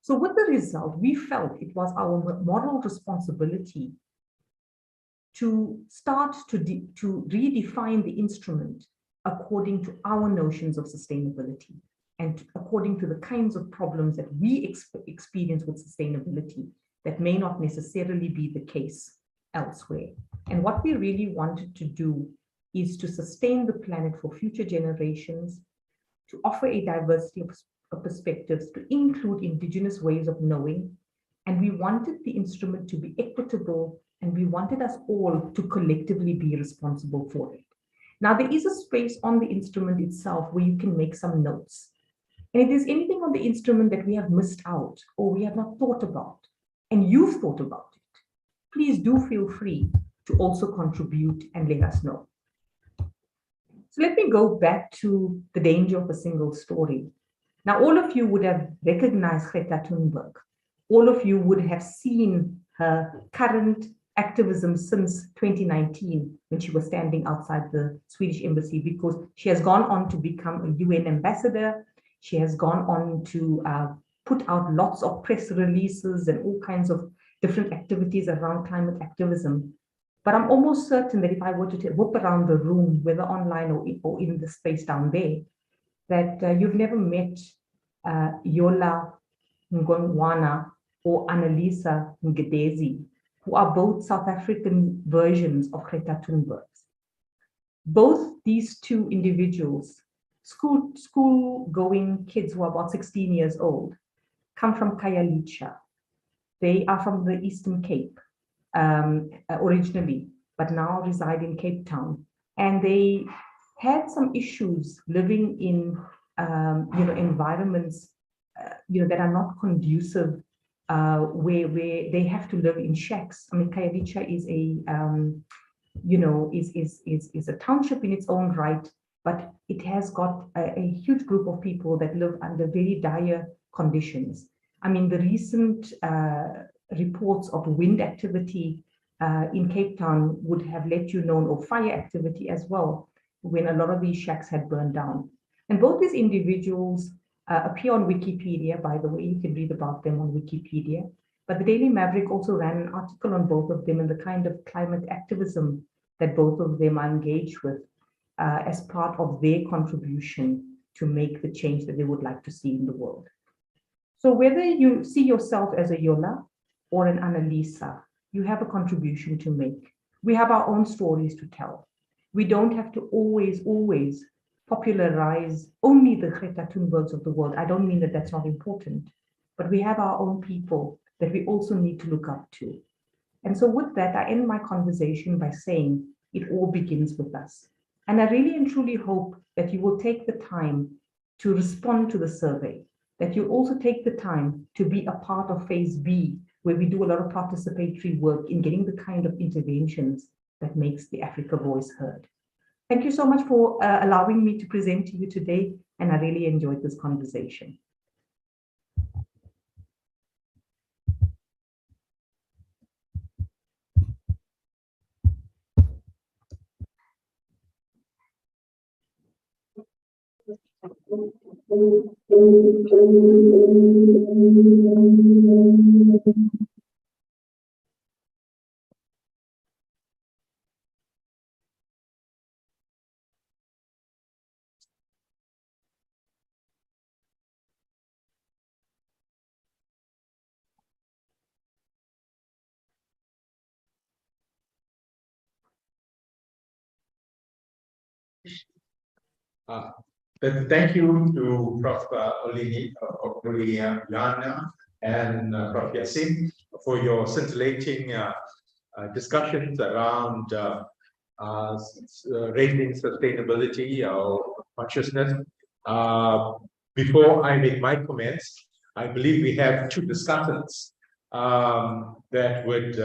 So with the result, we felt it was our moral responsibility to start to redefine the instrument according to our notions of sustainability and according to the kinds of problems that we experience with sustainability that may not necessarily be the case elsewhere. And what we really wanted to do is to sustain the planet for future generations, to offer a diversity of perspectives to include indigenous ways of knowing. And we wanted the instrument to be equitable, and we wanted us all to collectively be responsible for it. Now, there is a space on the instrument itself where you can make some notes. And if there's anything on the instrument that we have missed out or we have not thought about, and you've thought about it, please do feel free to also contribute and let us know. So let me go back to the danger of a single story. Now, all of you would have recognized Greta Thunberg. All of you would have seen her current activism since 2019 when she was standing outside the Swedish embassy, because she has gone on to become a UN ambassador. She has gone on to put out lots of press releases and all kinds of different activities around climate activism. But I'm almost certain that if I were to whoop around the room, whether online or in the space down there, that you've never met Yola Ngongwana or Annalisa Ngedezi, who are both South African versions of Greta Thunberg. Both these two individuals, school-going kids who are about 16 years old, come from Khayelitsha. They are from the Eastern Cape originally, but now reside in Cape Town. And they had some issues living in environments that are not conducive, where they have to live in shacks. I mean, Khayelitsha is is a township in its own right, but it has got a huge group of people that live under very dire conditions. I mean, the recent reports of wind activity in Cape Town would have let you know, or fire activity as well, when a lot of these shacks had burned down. And both these individuals appear on Wikipedia, by the way. You can read about them on Wikipedia. But the Daily Maverick also ran an article on both of them and the kind of climate activism that both of them are engaged with as part of their contribution to make the change that they would like to see in the world. So whether you see yourself as a Yola or an Annalisa, you have a contribution to make. We have our own stories to tell. We don't have to always popularize only the Greta Thunbergs of the world. I don't mean that that's not important, but we have our own people that we also need to look up to. And so with that, I end my conversation by saying it all begins with us. And I really and truly hope that you will take the time to respond to the survey, that you also take the time to be a part of phase B, where we do a lot of participatory work in getting the kind of interventions that makes the Africa voice heard. Thank you so much for allowing me to present to you today, and I really enjoyed this conversation. Thank you to Prof. Oliana and Prof. Yassin for your scintillating discussions around raising sustainability or consciousness. Before I make my comments, I believe we have two discussants that would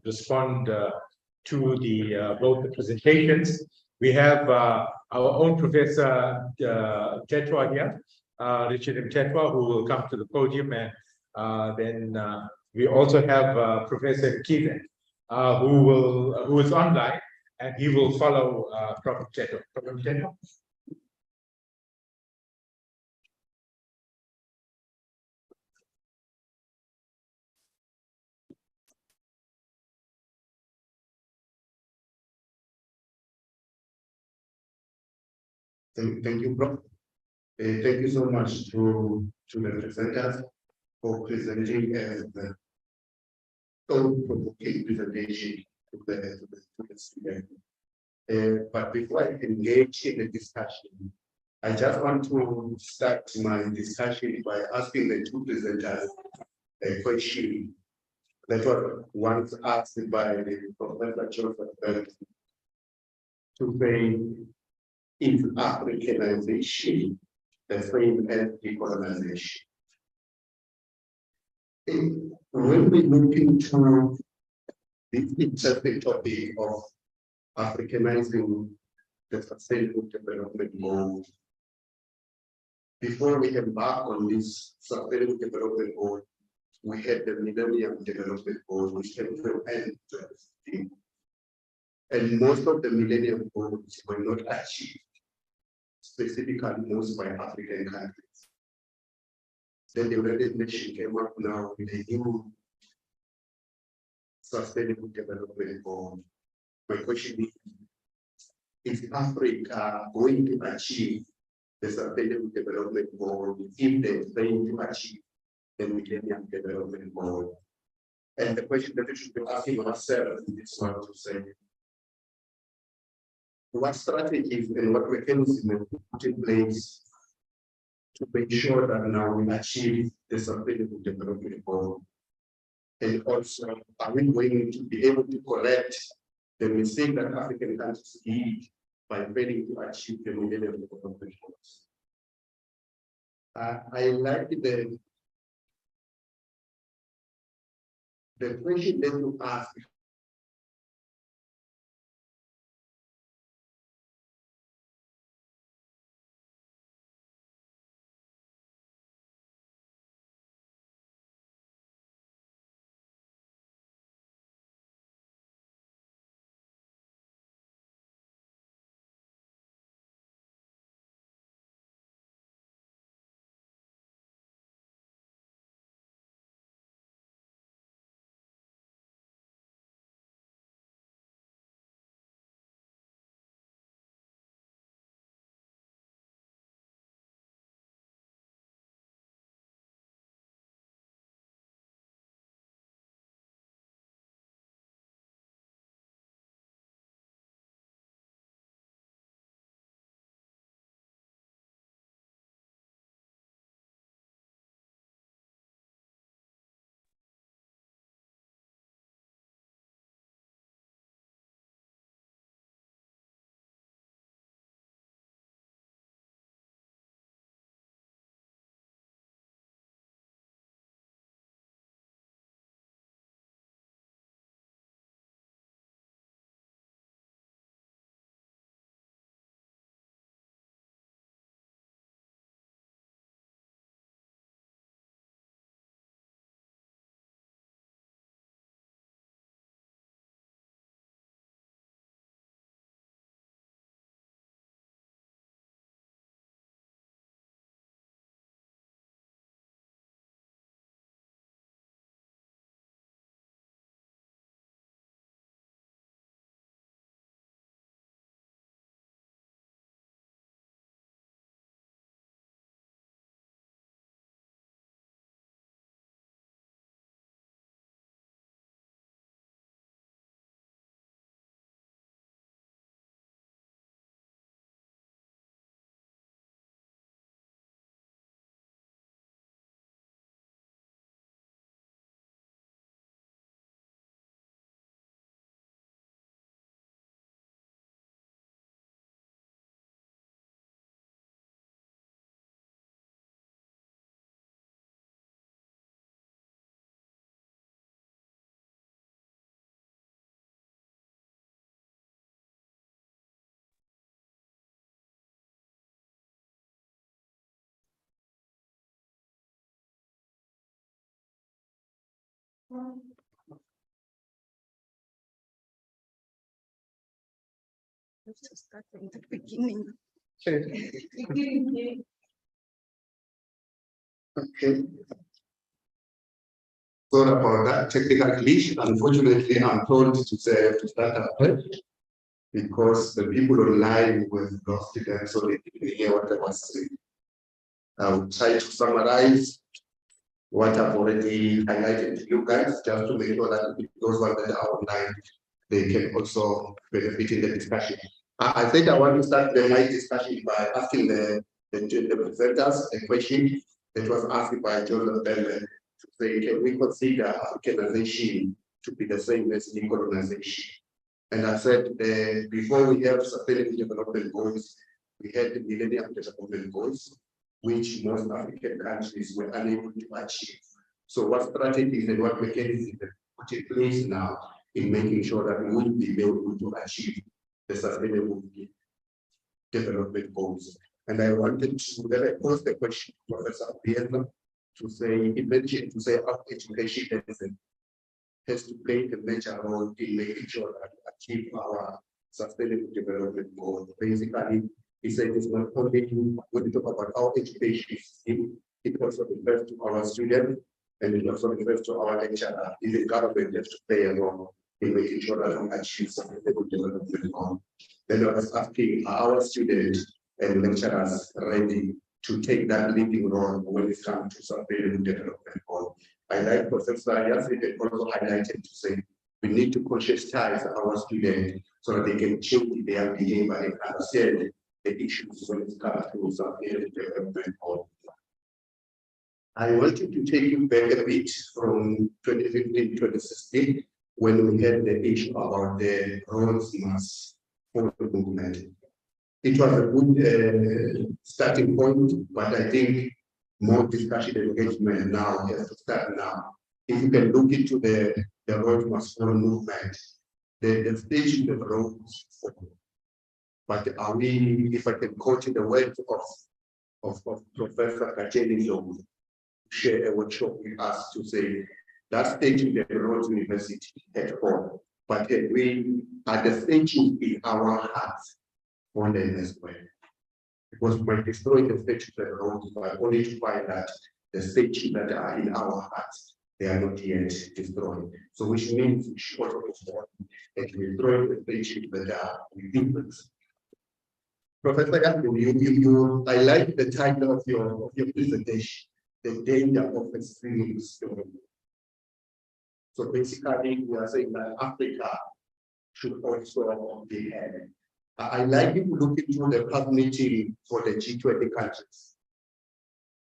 respond to the both the presentations. We have our own Professor Tetwa here, Richard M. Tetwa, who will come to the podium, and then we also have Professor Keevan, who is online, and he will follow Prof. Tetwa. Prof. Tetwa? Thank you, Prof. Thank you so much to the presenters for presenting the thought-provoking presentation to the students. But before I engage in the discussion, I just want to start my discussion by asking the two presenters a question that was once asked by Professor Joseph to say, is Africanization the same as decolonization? When we look into this interesting topic of Africanizing the Sustainable Development Goals, before we embark on this Sustainable Development Goal, we had the Millennium Development Goals, which came to an end in 2015. And most of the Millennium Goals were not achieved, specifically most by African countries. Then the United Nations came up now with a new Sustainable Development Goal. My question is Africa going to achieve the Sustainable Development Goal if they're going to achieve the Millennium Development Goal? And the question that we should be asking ourselves is one to say, what strategies and what mechanisms we put in place to make sure that now we achieve the Sustainable Development Goal? And also, are we going to be able to correct the mistake that African countries did by failing to achieve the Millennium Development Goals? I like the question that you ask. Let's just start from the beginning. Okay. Sorry about that technical glitch. Unfortunately, I'm told to say to start up because the people online were lost again, so they didn't hear what I was saying. I will try to summarize what I've already highlighted to you guys, just to make sure that those ones that are online, they can also benefit in the discussion. I think I want to start my discussion by asking the the presenters a question that was asked by Joseph Bellman to say, can we consider Africanization to be the same as decolonization? And I said, before we have sustainable development goals, we had the Millennium Development Goals, which most African countries were unable to achieve. So what strategies and what mechanisms are put in place now in making sure that we will be able to achieve the sustainable development goals? And I wanted to then I posed the question to Professor Bielna to say, he mentioned to say education has to play a major role in making sure that we achieve our sustainable development goals. Basically, he said it's not only when we talk about our education system, it also refers to our students and it also refers to our lecturer. The government has to play a role in making sure that we achieve sustainable development goals. Then I was asking, are our students and lecturers ready to take that leading role when it comes to sustainable development goals? I like Professor Yasin also highlighted to say we need to conscientize our students so that they can change their behavior and understand the issues when it comes to sustainable development goals. I wanted to take you back a bit from 2015 to 2016 when we had the issue about the bronze mass movement. It was a good starting point, but I think more discussion and engagement now has to start now. If you can look into the road mass movement, the stage in the road, but are we, if I can quote the words of Professor Kacheli, share a workshop with us to say that stage in the Rhodes University had fallen, but we are the stage in our hearts fallen as well. Because we might destroy the stage of the Rhodes, but only to find that the stages that are in our hearts, they are not yet destroyed. So which means short of fall, that we destroy the stages that are within us. Professor Yasin, you I like the title of your presentation, the danger of extreme story. So basically, we are saying that Africa should also be ahead. I like you to look into the past meeting for the G20 countries.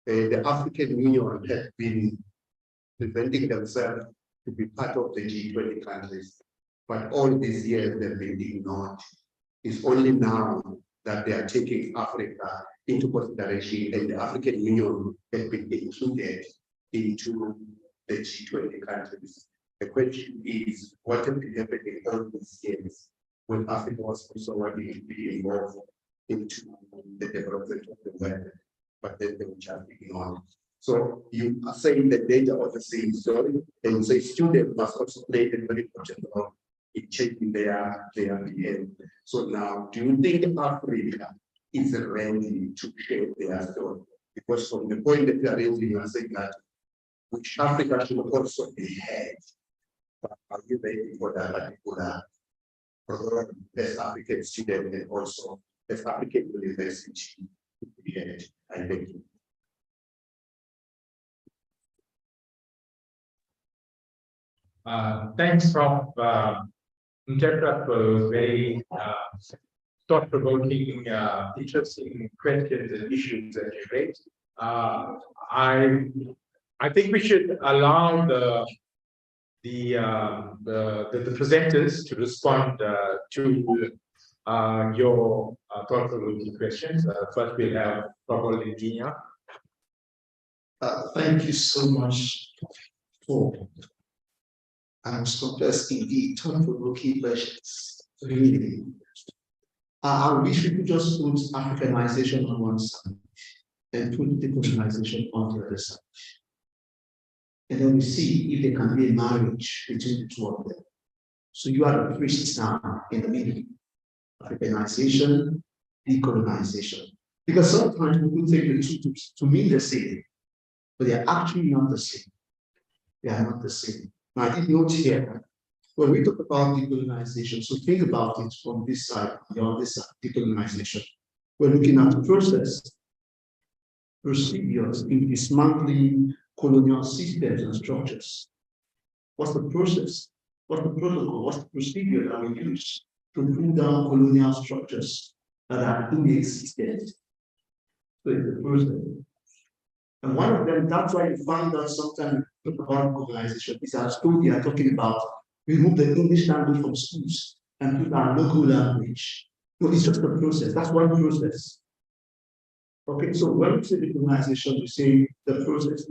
The African Union has been presenting themselves to be part of the G20 countries, but all these years they've been ignored. It's only now that they are taking Africa into consideration, and the African Union has been included into the G20 countries. The question is, what has been happening all these years when Africa was also already be involved into the development of the world, but then they were just ignored. So you are saying the data of the same story, and you say students must also play a very important role in changing their behavior. So now, do you think Africa is ready to share their story? Because from the point that you are raising, you are saying that which Africa should also be heard. But are you ready for that particular program as African student and also as African university to be heard? I thank you. Thanks, Prof. Interrupt for those very thought-provoking, interesting questions and issues that you raised. I think we should allow the presenters to respond to your thought-provoking questions. First, we'll have Prof. Engineer. Thank you so much for complex indeed, thought-provoking questions. Really. I wish we could just put Africanization on one side and put decolonization on the other side. And then we see if there can be a marriage between the two of them. So you are the priests now in the middle. Africanization, decolonization. Because sometimes we could take the two to mean the same, but they are actually not the same. They are not the same. Now, I did note here, when we talk about decolonization, so think about it from this side, on this side, decolonization. We're looking at the process, procedures in dismantling colonial systems and structures. What's the process? What's the protocol? What's the procedure that we use to pull down colonial structures that are inexistent? So it's the process. And one of them, that's why you find out sometimes about colonization, is our story are talking about remove the English language from schools and put our local language. No, it's just a process. That's one process. Okay, so when we say decolonization, we say the process,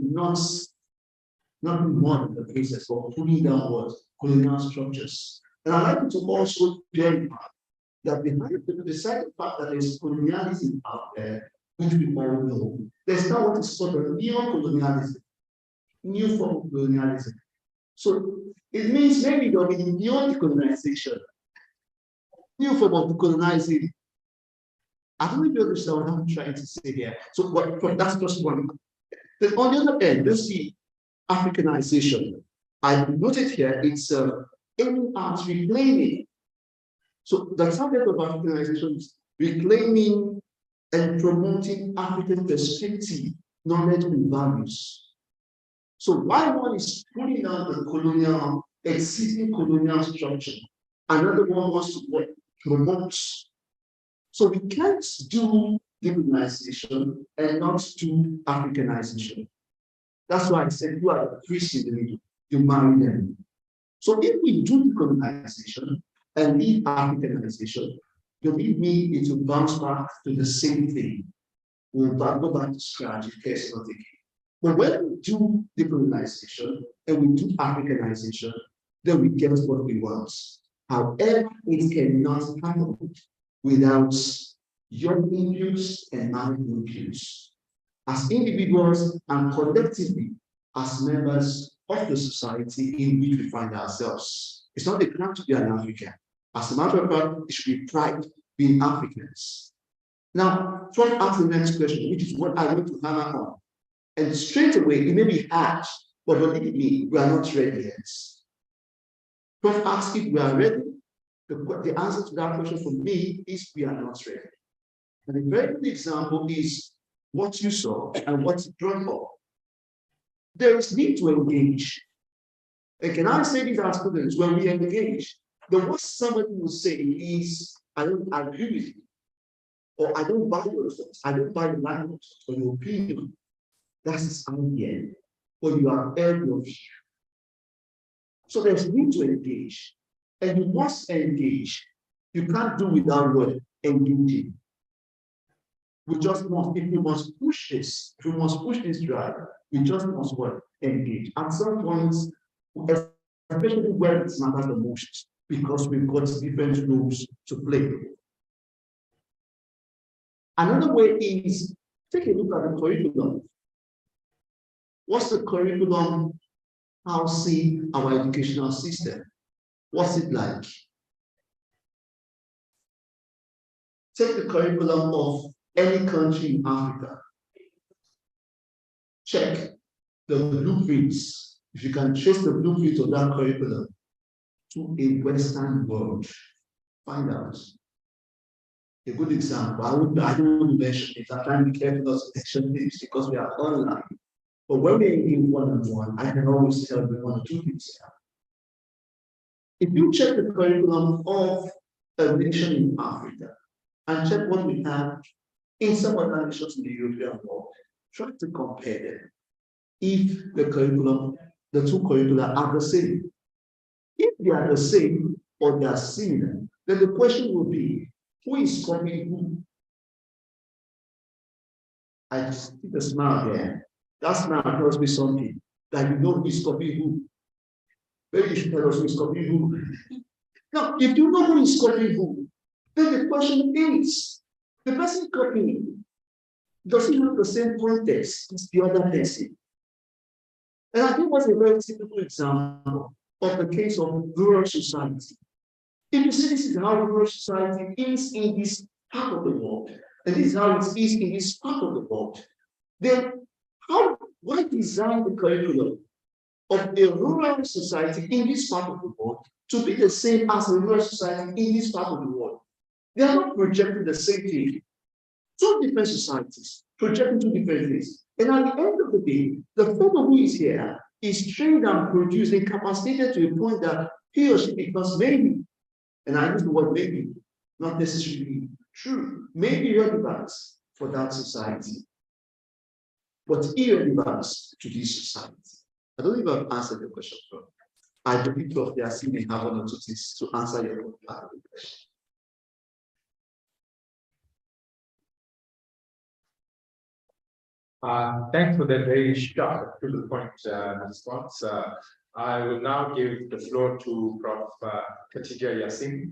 nothing more than the process of pulling down what colonial structures. And I'd like you to also bear in mind that beside the fact that there's colonialism out there, which we all know, there's now what is called a neo-colonialism, new form of colonialism. So it means maybe there'll be neo-decolonization, new form of decolonizing. I don't know if you understand what I'm trying to say here. So that's just one. Then on the other end, let's see Africanization. I noted here it's aiming at reclaiming. So the target of Africanization is reclaiming and promoting African perspective, knowledge, and values. So while one is pulling out the existing colonial structure, another one wants to promote. So we can't do decolonization and not do Africanization. That's why I said you are the priest in the middle, you marry them. So if we do decolonization and leave Africanization, believe me, it will bounce back to the same thing. We'll go back to scratch if care is not taken. But when we do decolonization and we do Africanization, then we get what we want. However, it cannot happen without young inputs and married inputs. As individuals and collectively as members of the society in which we find ourselves. It's not a crime to be an African. As a matter of fact, it should be pride being Africans. Now, try to ask the next question, which is what I want to hammer on. And straight away, it may be hard, but believe me, we are not ready yet. Try to ask if we are ready. The answer to that question for me is we are not ready. And a very good example is what you saw and what it brought up. There is need to engage. And can I say this as students, when we engage, the worst somebody will say is, I don't agree with you, or I don't buy your thoughts, I don't buy the language or your opinion. That's his idea, but you are heard your view. So there's need to engage, and you must engage. You can't do without what? Engaging. We just must, if we must push this, if we must push this drive, we just must what? Engage. At some point, especially where it matters the most, because we've got different roles to play. Another way is take a look at the curriculum. What's the curriculum housing our educational system? What's it like? Take the curriculum of any country in Africa. Check the blueprints. If you can trace the blueprint of that curriculum to a Western world, find out. A good example, I don't want to mention it. I'm trying to be careful not to mention this because we are online. But when we engage one-on-one, I can always tell you one or two things. If you check the curriculum of a nation in Africa and check what we have in some other nations in the European world, try to compare them. If the curriculum, the two curricula are the same. If they are the same or they are similar, then the question will be, who is copying who? I see the smile there. That smile tells me something, that you know who is copying who. Maybe you should tell us who is copying who. Now, if you know who is copying who, then the question is, the person copying, does he have the same context as the other person? And I think what's a very typical example of the case of rural society. If you see this is how rural society is in this part of the world, and this is how it is in this part of the world, then why design the curriculum of a rural society in this part of the world to be the same as a rural society in this part of the world? They are not projecting the same thing. Two different societies projecting two different things. And at the end of the day, the fellow who is here is trained and produced and capacitated to a point that he or she becomes maybe, and I use the word maybe, not necessarily true, maybe relevant for that society. What irrelevance to this society? I don't even answer the question. I believe of the Yasin may have one or two things to answer your question. Thanks for that very sharp, to the point response. I will now give the floor to Prof. Khatija Yassin.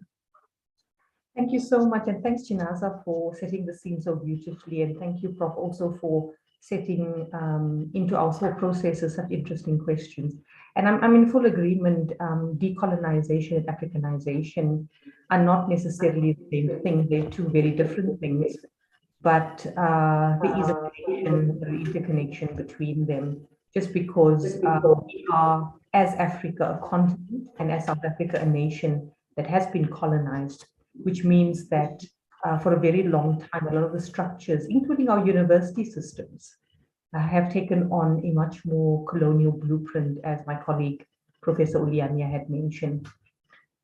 Thank you so much, and thanks, Chinaza, for setting the scene so beautifully, and thank you, Prof, also for setting into our whole processes such interesting questions. And I'm in full agreement. Decolonization and Africanization are not necessarily the same thing. They're two very different things, but there is a connection, an interconnection between them. Just because we are, as Africa, a continent, and as South Africa, a nation that has been colonized, which means that for a very long time, a lot of the structures, including our university systems, have taken on a much more colonial blueprint, as my colleague, Professor Uliania, had mentioned.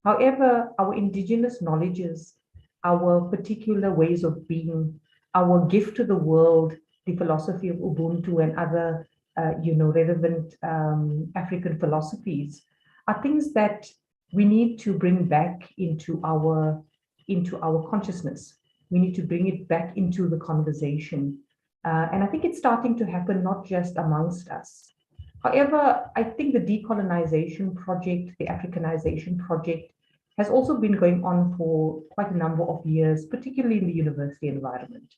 However, our indigenous knowledges, our particular ways of being, our gift to the world, the philosophy of Ubuntu and other relevant African philosophies, are things that we need to bring back into our consciousness. We need to bring it back into the conversation. And I think it's starting to happen not just amongst us. However, I think the decolonization project, the Africanization project, has also been going on for quite a number of years, particularly in the university environment.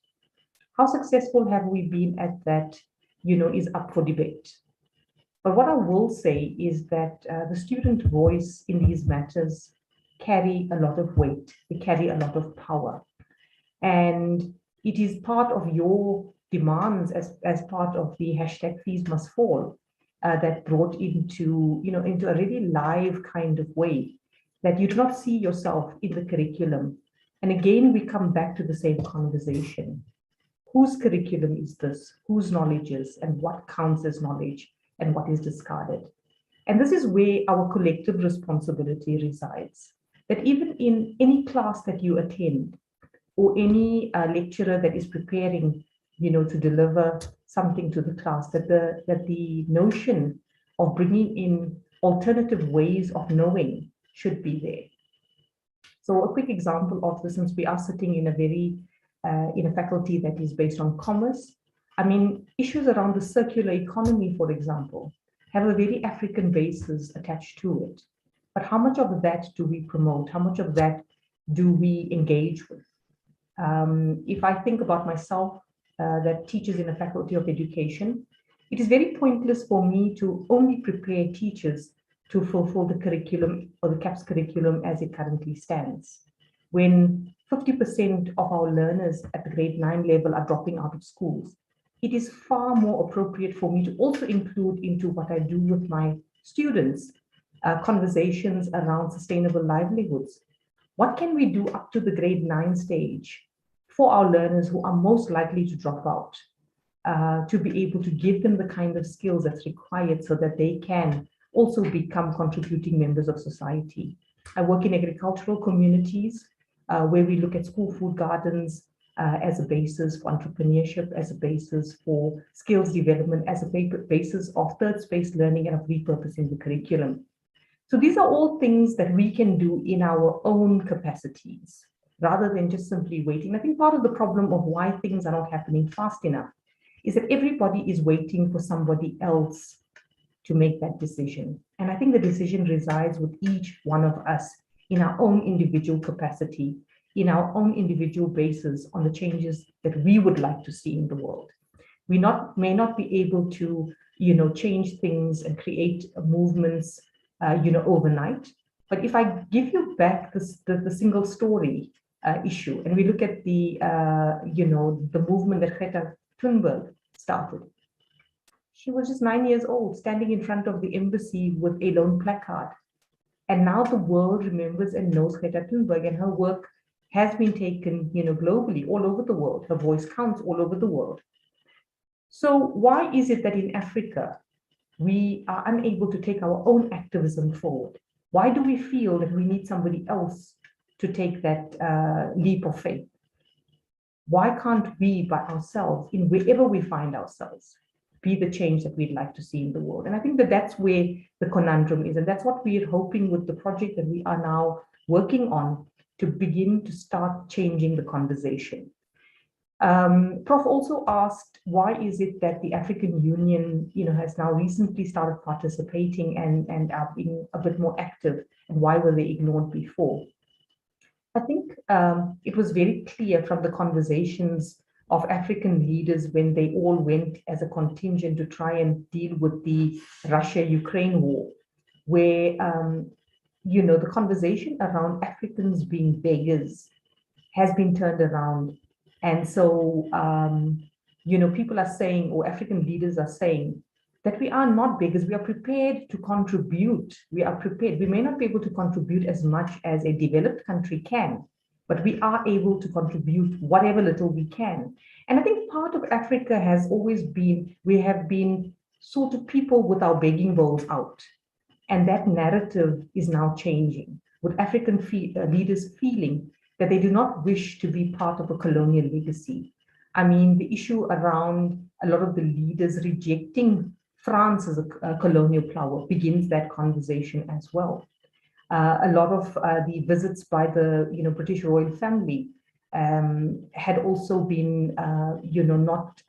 How successful have we been at that, is up for debate. But what I will say is that the student voice in these matters carry a lot of weight, they carry a lot of power. And it is part of your demands as part of the hashtag Fees Must Fall that brought into a really live kind of way, that you do not see yourself in the curriculum. And again, we come back to the same conversation. Whose curriculum is this? Whose knowledge is, and what counts as knowledge and what is discarded? And this is where our collective responsibility resides. That even in any class that you attend, or any lecturer that is preparing, to deliver something to the class, that the notion of bringing in alternative ways of knowing should be there. So a quick example of this, since we are sitting in a faculty that is based on commerce, I mean, issues around the circular economy, for example, have a very African basis attached to it. But how much of that do we promote? How much of that do we engage with? If I think about myself, that teaches in a faculty of education, it is very pointless for me to only prepare teachers to fulfill the curriculum or the CAPS curriculum as it currently stands. When 50% of our learners at the grade 9 level are dropping out of schools, it is far more appropriate for me to also include into what I do with my students, conversations around sustainable livelihoods. What can we do up to the grade 9 stage for our learners who are most likely to drop out, to be able to give them the kind of skills that's required so that they can also become contributing members of society. I work in agricultural communities where we look at school food gardens as a basis for entrepreneurship, as a basis for skills development, as a basis of third space learning and of repurposing the curriculum. So these are all things that we can do in our own capacities, rather than just simply waiting. I think part of the problem of why things are not happening fast enough is that everybody is waiting for somebody else to make that decision. And I think the decision resides with each one of us in our own individual capacity, in our own individual basis on the changes that we would like to see in the world. We may not be able to, change things and create movements, overnight. But if I give you back the single story issue, and we look at the movement that Greta Thunberg started. She was just 9 years old, standing in front of the embassy with a lone placard. And now the world remembers and knows Greta Thunberg, and her work has been taken, globally, all over the world. Her voice counts all over the world. So why is it that in Africa, we are unable to take our own activism forward? Why do we feel that we need somebody else to take that leap of faith? why can't we by ourselves, in wherever we find ourselves, be the change that we'd like to see in the world? And I think that that's where the conundrum is. And that's what we're hoping with the project that we are now working on, to begin to start changing the conversation. Prof also asked, why is it that the African Union, has now recently started participating and are being a bit more active, and why were they ignored before? I think it was very clear from the conversations of African leaders when they all went as a contingent to try and deal with the Russia-Ukraine war, where, the conversation around Africans being beggars has been turned around. And so, people are saying, or African leaders are saying, that we are not beggars, we are prepared to contribute. We are prepared. We may not be able to contribute as much as a developed country can, but we are able to contribute whatever little we can. And I think part of Africa has always been, we have been sort of people with our begging bowls out. And that narrative is now changing, with African leaders feeling that they do not wish to be part of a colonial legacy. I mean, the issue around a lot of the leaders rejecting France as a colonial power begins that conversation as well. A lot of the visits by the British royal family had also been not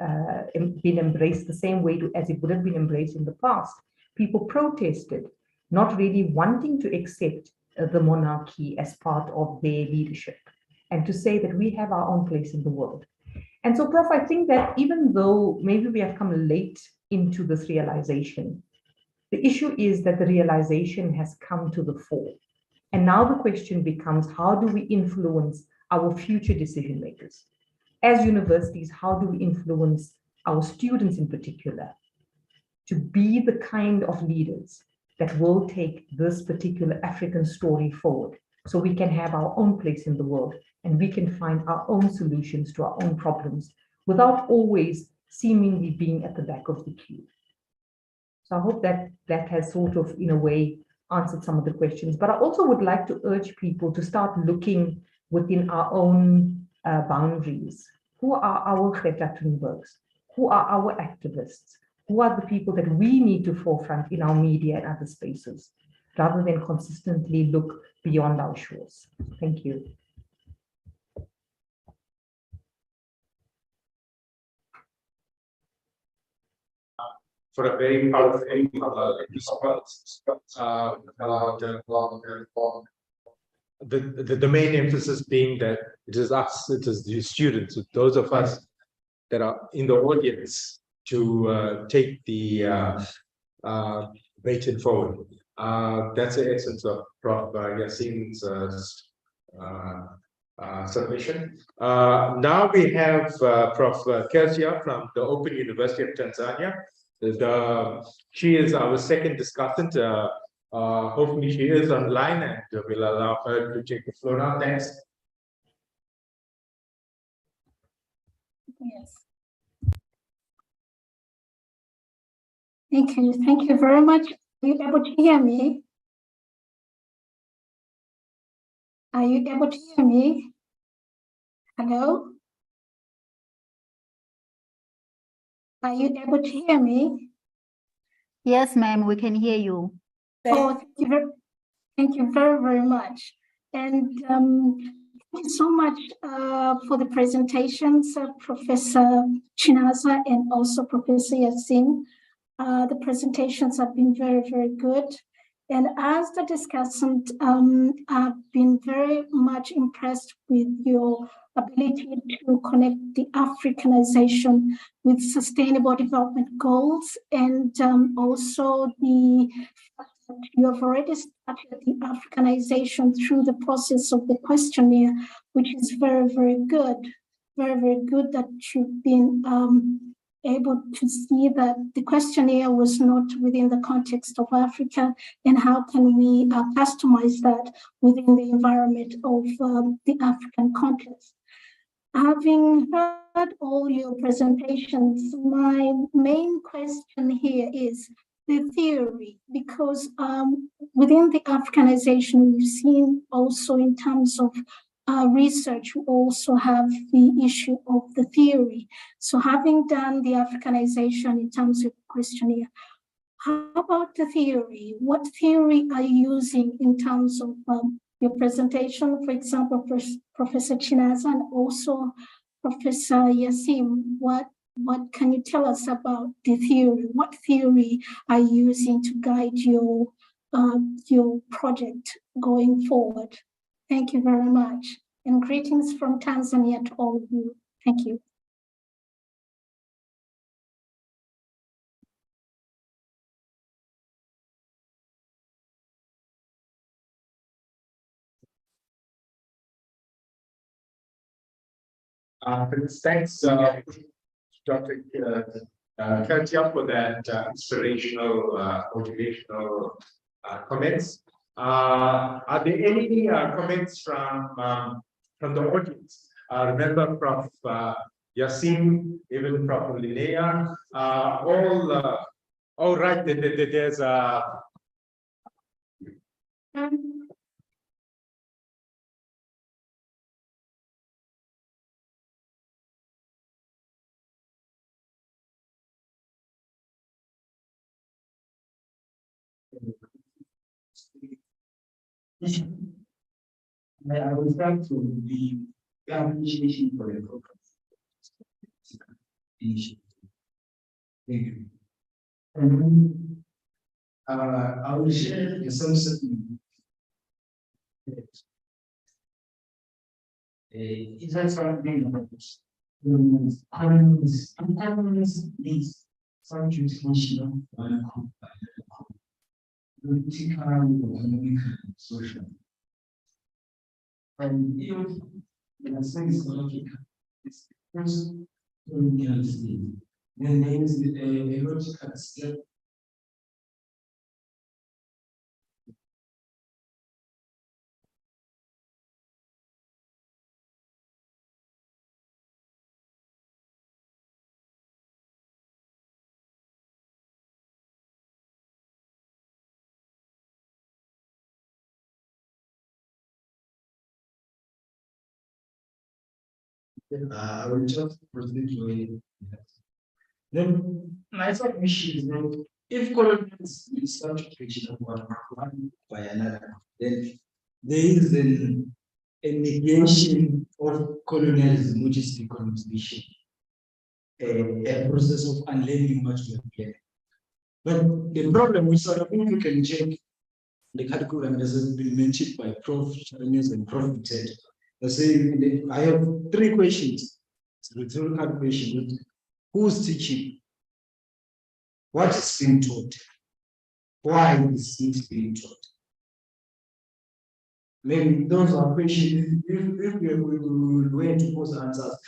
been embraced the same way as it would have been embraced in the past. People protested, not really wanting to accept the monarchy as part of their leadership, and to say that we have our own place in the world. And so, Prof, I think that even though maybe we have come late into this realization, the issue is that the realization has come to the fore. And now the question becomes, how do we influence our future decision makers? As universities, how do we influence our students in particular to be the kind of leaders that will take this particular African story forward, so we can have our own place in the world and we can find our own solutions to our own problems without always seemingly being at the back of the queue? So I hope that that has sort of, in a way, answered some of the questions. But I also would like to urge people to start looking within our own boundaries. Who are our Greta Thunbergs? Who are our activists? Who are the people that we need to forefront in our media and other spaces, rather than consistently look beyond our shores? Thank you. For a very powerful response. The main emphasis being that it is us, it is the students, those of us that are in the audience, to take the baton forward. That's the essence of Prof. Yassin's submission. Now we have Prof. Kezia from the Open University of Tanzania. She is our second discussant. Hopefully she is online, and we'll allow her to take the floor now. Thanks. Yes. Thank you very much. Are you able to hear me? Are you able to hear me? Hello? Are you able to hear me? Yes, ma'am, we can hear you. Oh, thank you very, very much. And thank you so much for the presentations, Professor Chinaza and also Professor Yassin. The presentations have been very, very good. And as the discussant, I've been very much impressed with your ability to connect the Africanization with sustainable development goals, and also the fact that you have already started the Africanization through the process of the questionnaire, which is very, very good. Very, very good that you've been able to see that the questionnaire was not within the context of Africa, and how can we customize that within the environment of the African context. Having heard all your presentations, my main question here is the theory, because within the Africanization, we've seen also in terms of research, we also have the issue of the theory. So having done the Africanization in terms of questionnaire, how about the theory? What theory are you using in terms of your presentation? For example, Professor Chinaza and also Professor Yassim, what can you tell us about the theory? What theory are you using to guide your project going forward? Thank you very much. And greetings from Tanzania to all of you. Thank you. Thanks, Dr. Katia, for that inspirational, motivational comments. Are there any comments from the audience? Remember, Prof. Yassim, even Prof. Linnea, all right. There's a. I will start from the appreciation for the program. Thank you. And I will share the sunset. It has something about economies needs some justification of political, economic, social. And if the sense of Africa is first colonial state, then there is a logical step. I will just proceed with that. Then my second issue is that if colonials will start to preach one by another, then there is a negation of colonialism, which is decolonization, a process of unlearning what we have learned. But the problem with South Africa, you can check the curriculum as has been mentioned by Prof. Chinese and Prof. Ted. I have 3 questions. It's a rhetorical question. Who's teaching? What is being taught? Why is it being taught? Maybe those are questions. If we are going to pose answers,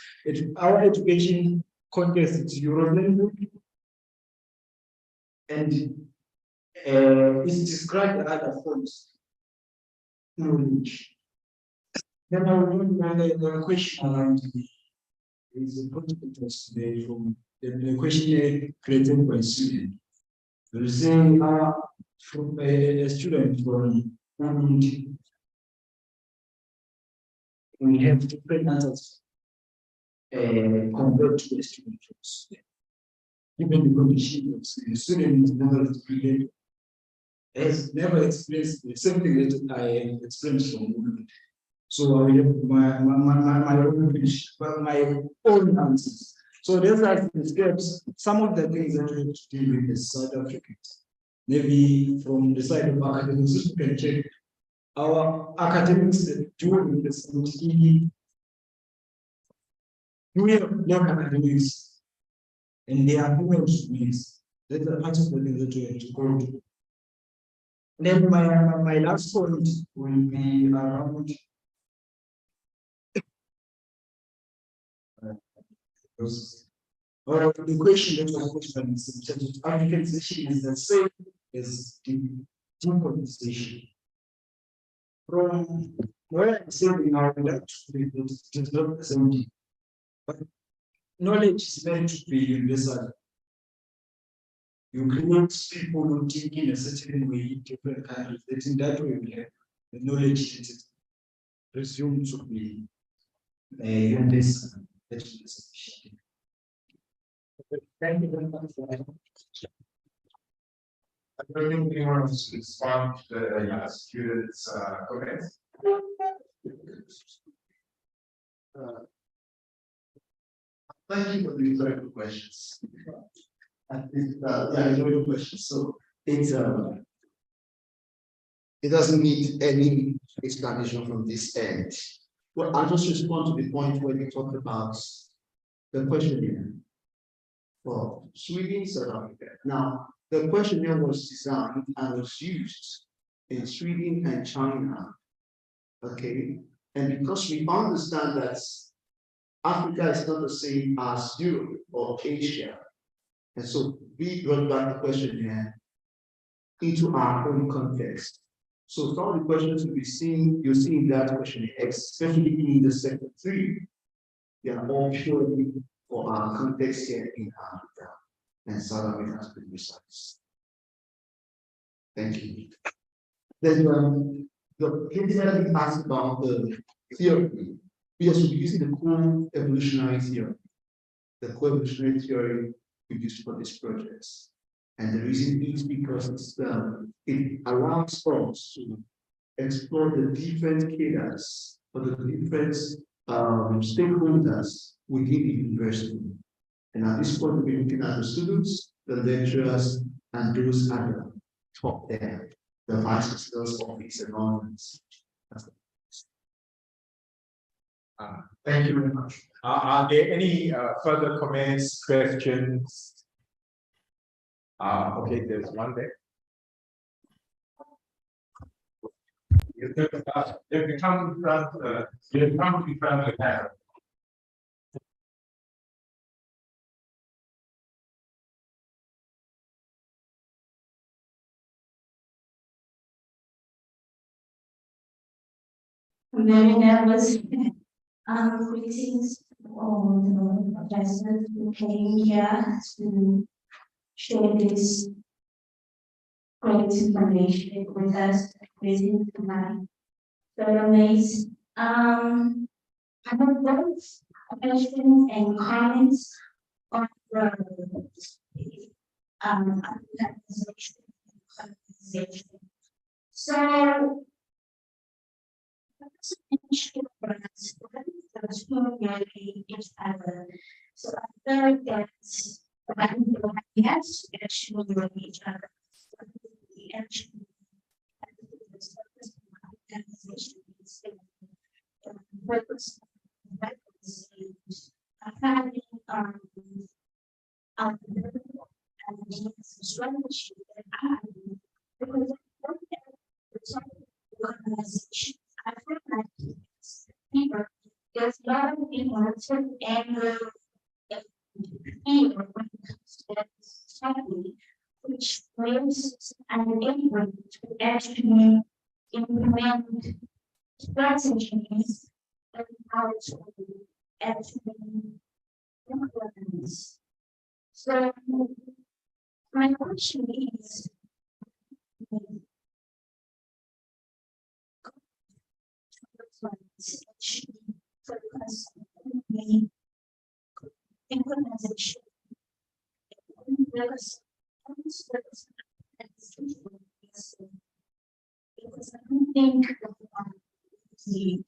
our education context is Eurocentric, and it's described in other forms. Knowledge. Then I will the question around is a project today from the questionnaire created by student. We say from a student from Burundi, we have different answers compared to a student from Sudan. Even the condition of the student is never explained, has never expressed the same thing that I experienced from Burundi. So I have my own answers. So there's like the steps, some of the things that we have to deal with as South Africans. Maybe from the side of academics, we can check our academics doing this. We have black academics and they are human beings. That's a part of the thing that we have to go to. Then my last point will be around the question that was put by Africanization is the same as decolonization. From where I said in our industry, it is not the same thing. But knowledge is meant to be universal. You create people who think in a certain way in different countries. That in that way we have the knowledge. presumed to be UNICEF. Thank you very much. I don't think anyone wants to respond to the students' comments. Thank you for the very good questions. And I enjoy the questions. So it doesn't need any explanation from this end. Well, I'll just respond to the point where you talked about the questionnaire for Sweden, South Africa. Now, the questionnaire was designed and was used in Sweden and China. Okay, and because we understand that Africa is not the same as Europe or Asia, and so we brought back the questionnaire into our own context. So some of the questions you'll see in that questionnaire, especially in the sector 3, they are all purely for our context here in Africa and South Africa has been precise. Thank you. Then the candidate asked about the theory. Yes, we'll be using the co-evolutionary theory. The co-evolutionary theory we use for these projects. And the reason is because it allows us to explore the different cadres or the different stakeholders within the university. And at this point, we're looking at the students, the lecturers, and those at the top there, the vice chancellor's office and all that. Thank you very much. Are there any further comments, questions? Okay, there's one there. You can come in front of the camera. I'm very nervous. Greetings to all the professors who came here to share this great information with us within tonight. So amazed. I have both questions and comments on the organization. So so I feel like that we have to actually know each other. We actually purpose of having strategy that I because organization I feel like people there's a lot of emotion and fear when it comes to that strategy, which makes an able to actually implement strategies and how to actually implement. So my question is focus on the implementation because I don't think the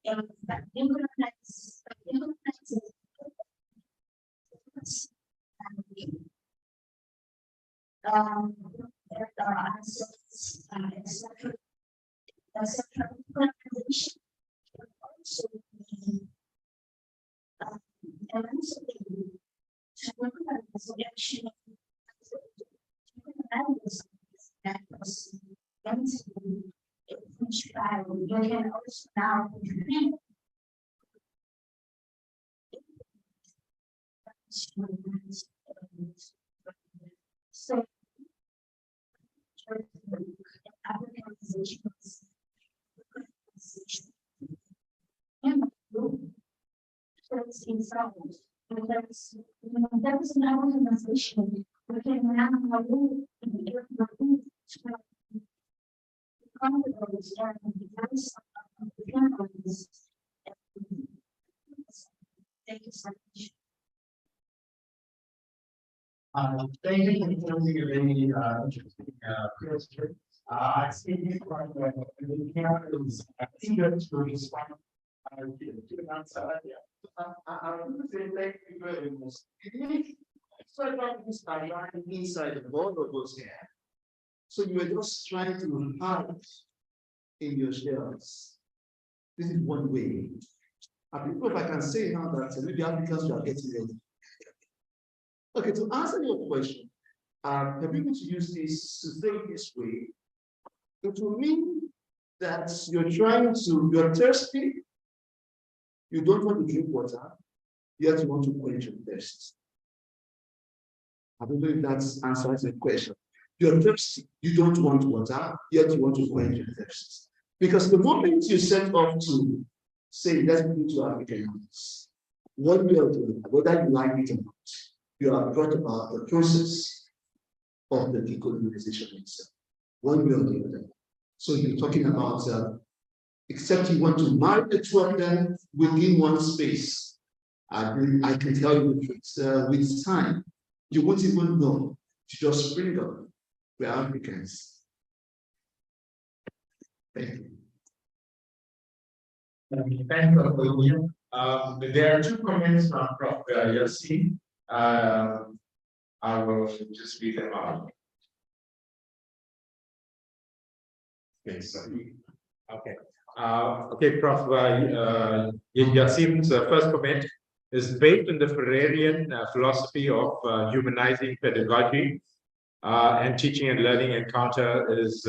and that implements you can also now so Africanization sound. But that's, that is an organization. We can now move thank you so much. Thank you for posing a very interesting question. I see this one where the camera is eager to respond to an answer. I would say thank you very much. So I got this diagram inside the both of those here. So you are just trying to hide in your shells. This is one way. If I can say now that maybe Africans you are getting ready. Okay, to answer your question, I'm able to use this to say it this way. It will mean that you're thirsty, you don't want to drink water, yet you want to quench your thirst. I don't know if that answers the question. You're thirsty, you don't want water, yet you want to quench your thirst. Because the moment you set off to say, let's go to Africanize, what we are doing, whether you like it or not, you are brought about the process of the decolonization itself, one way or the other. So you're talking about, except you want to marry the two of them within one space. I can tell you the truth, with time, you won't even know, to just spring up, we're Africans. Thank you. Thank you, Dr. William. There are two comments from Prof. Yassin. I will just read them out. Okay, sorry. Okay. Okay, Prof. Yassin's first comment is based on the Ferrerian philosophy of humanizing pedagogy, and teaching and learning encounter is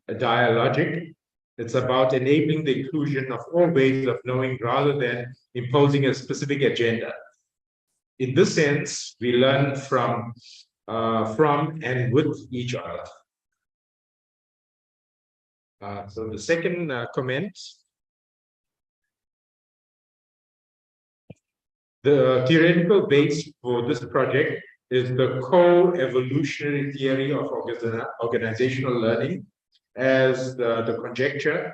dialogic. It's about enabling the inclusion of all ways of knowing rather than imposing a specific agenda. In this sense, we learn from and with each other. So the second comment, the theoretical base for this project is the co-evolutionary theory of organizational learning, as the conjecture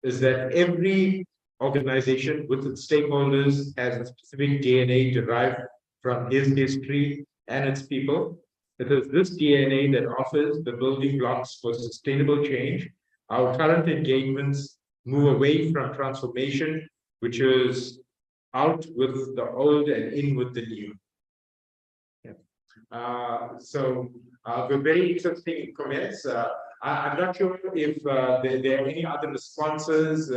is that every organization with its stakeholders has a specific DNA derived from its history and its people. It is this DNA that offers the building blocks for sustainable change. Our current engagements move away from transformation, which is out with the old and in with the new. Yeah. So the very interesting comments. I'm not sure if there are any other responses,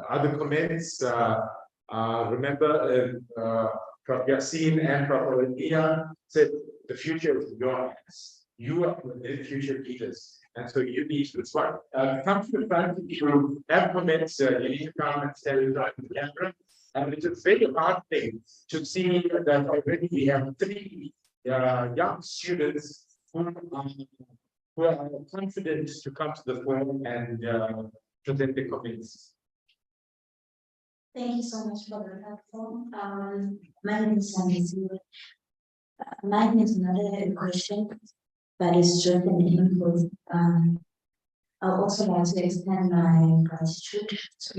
other comments. Remember, Prof. Yassin and Prof. Olivia said the future is in your hands. You are the future leaders. And so you need to respond. Come to the front, if you have comments, you need to come and tell it on the camera. And it's a very hard thing to see that already we have 3 young students who are confident to come to the forum and present their comments. Thank you so much for the platform. My name is Sandy. Mine is not a question, but it's just an input. I also like to extend my gratitude to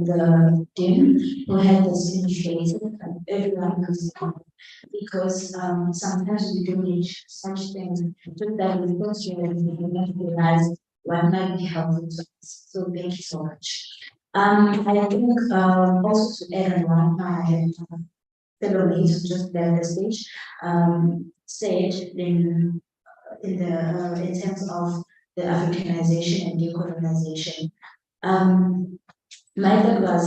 the team who had this initiative and everyone who's come, because sometimes we do reach such things that we don't really realize what might be helpful to us. So thank you so much. I think also to add on my fellow mates who just left the stage, said in terms of the Africanization and decolonization. My thought was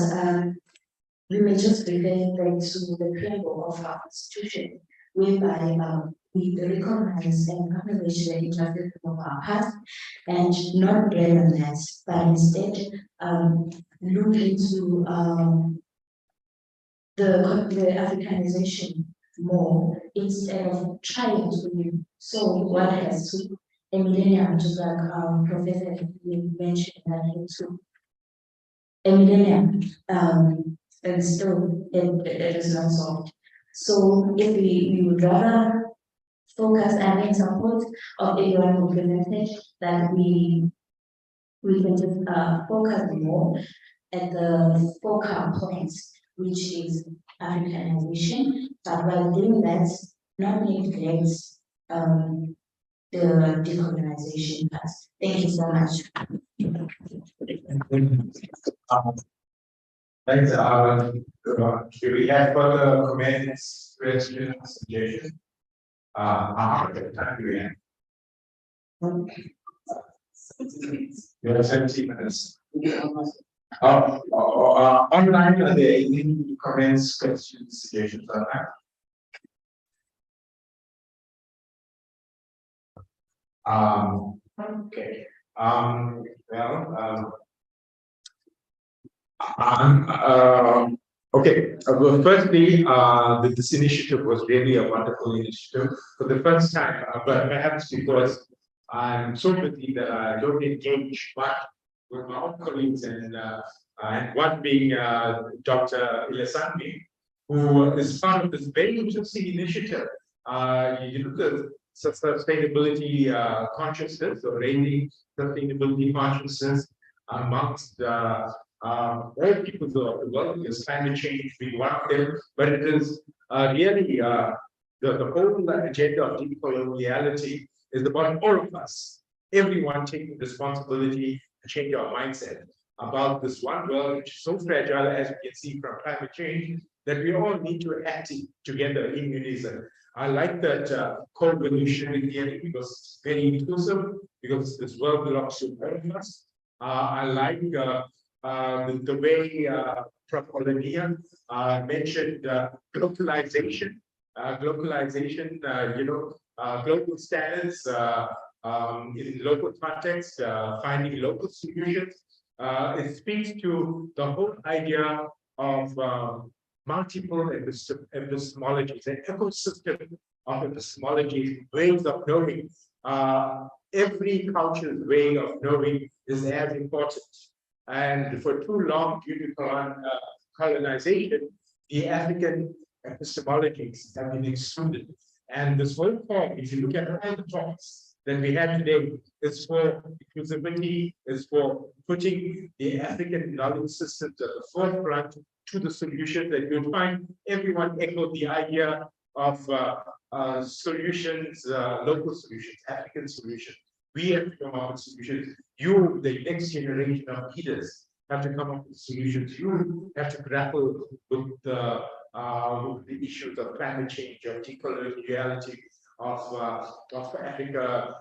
we may just refer back to the preamble of our constitution, whereby we recognize and acknowledge the injustice of our past and not dwell on that, but instead look into the Africanization more instead of trying to solve what has to a millennium, just like Professor mentioned that it took a millennium and still it is not solved. So if we would rather focus and in support of everyone implemented, that we can just focus more at the focal points, which is Africanization, but while doing that, not neglect the decolonization part. Thank you so much. Thanks, do we have further comments, questions, suggestions? How much time do we have? You have 17 minutes. Online, are there any comments, questions, suggestions on that? Okay. Okay. Well, firstly, this initiative was really a wonderful initiative for the first time, but perhaps because I'm so busy that I don't engage much with my own colleagues, and one being Dr. Ilesani, who is part of this very interesting initiative. You look at sustainability consciousness, or raising sustainability consciousness amongst all peoples of the world, because climate change being one of them, but it is really the whole agenda of decoloniality is about all of us, everyone taking responsibility to change our mindset about this one world, which is so fragile, as we can see from climate change, that we all need to act together in unison. I like that co-evolutionary theory because it's very inclusive, because this world belongs to all of us. I like the way Prof. Olivia mentioned globalization. Global standards in local context, finding local solutions. It speaks to the whole idea of multiple epistemologies, an ecosystem of epistemologies, ways of knowing. Every culture's way of knowing is as important. And for too long, due to colonization, the African epistemologies have been excluded. And this whole talk, if you look at all the talks that we had today, is for inclusivity, is for putting the African knowledge systems at the forefront to the solution, that you'll find everyone echoed the idea of solutions, local solutions, African solutions. We have to come up with solutions. You, the next generation of leaders, have to come up with solutions. You have to grapple with the issues of climate change, of decoloniality, of Africa.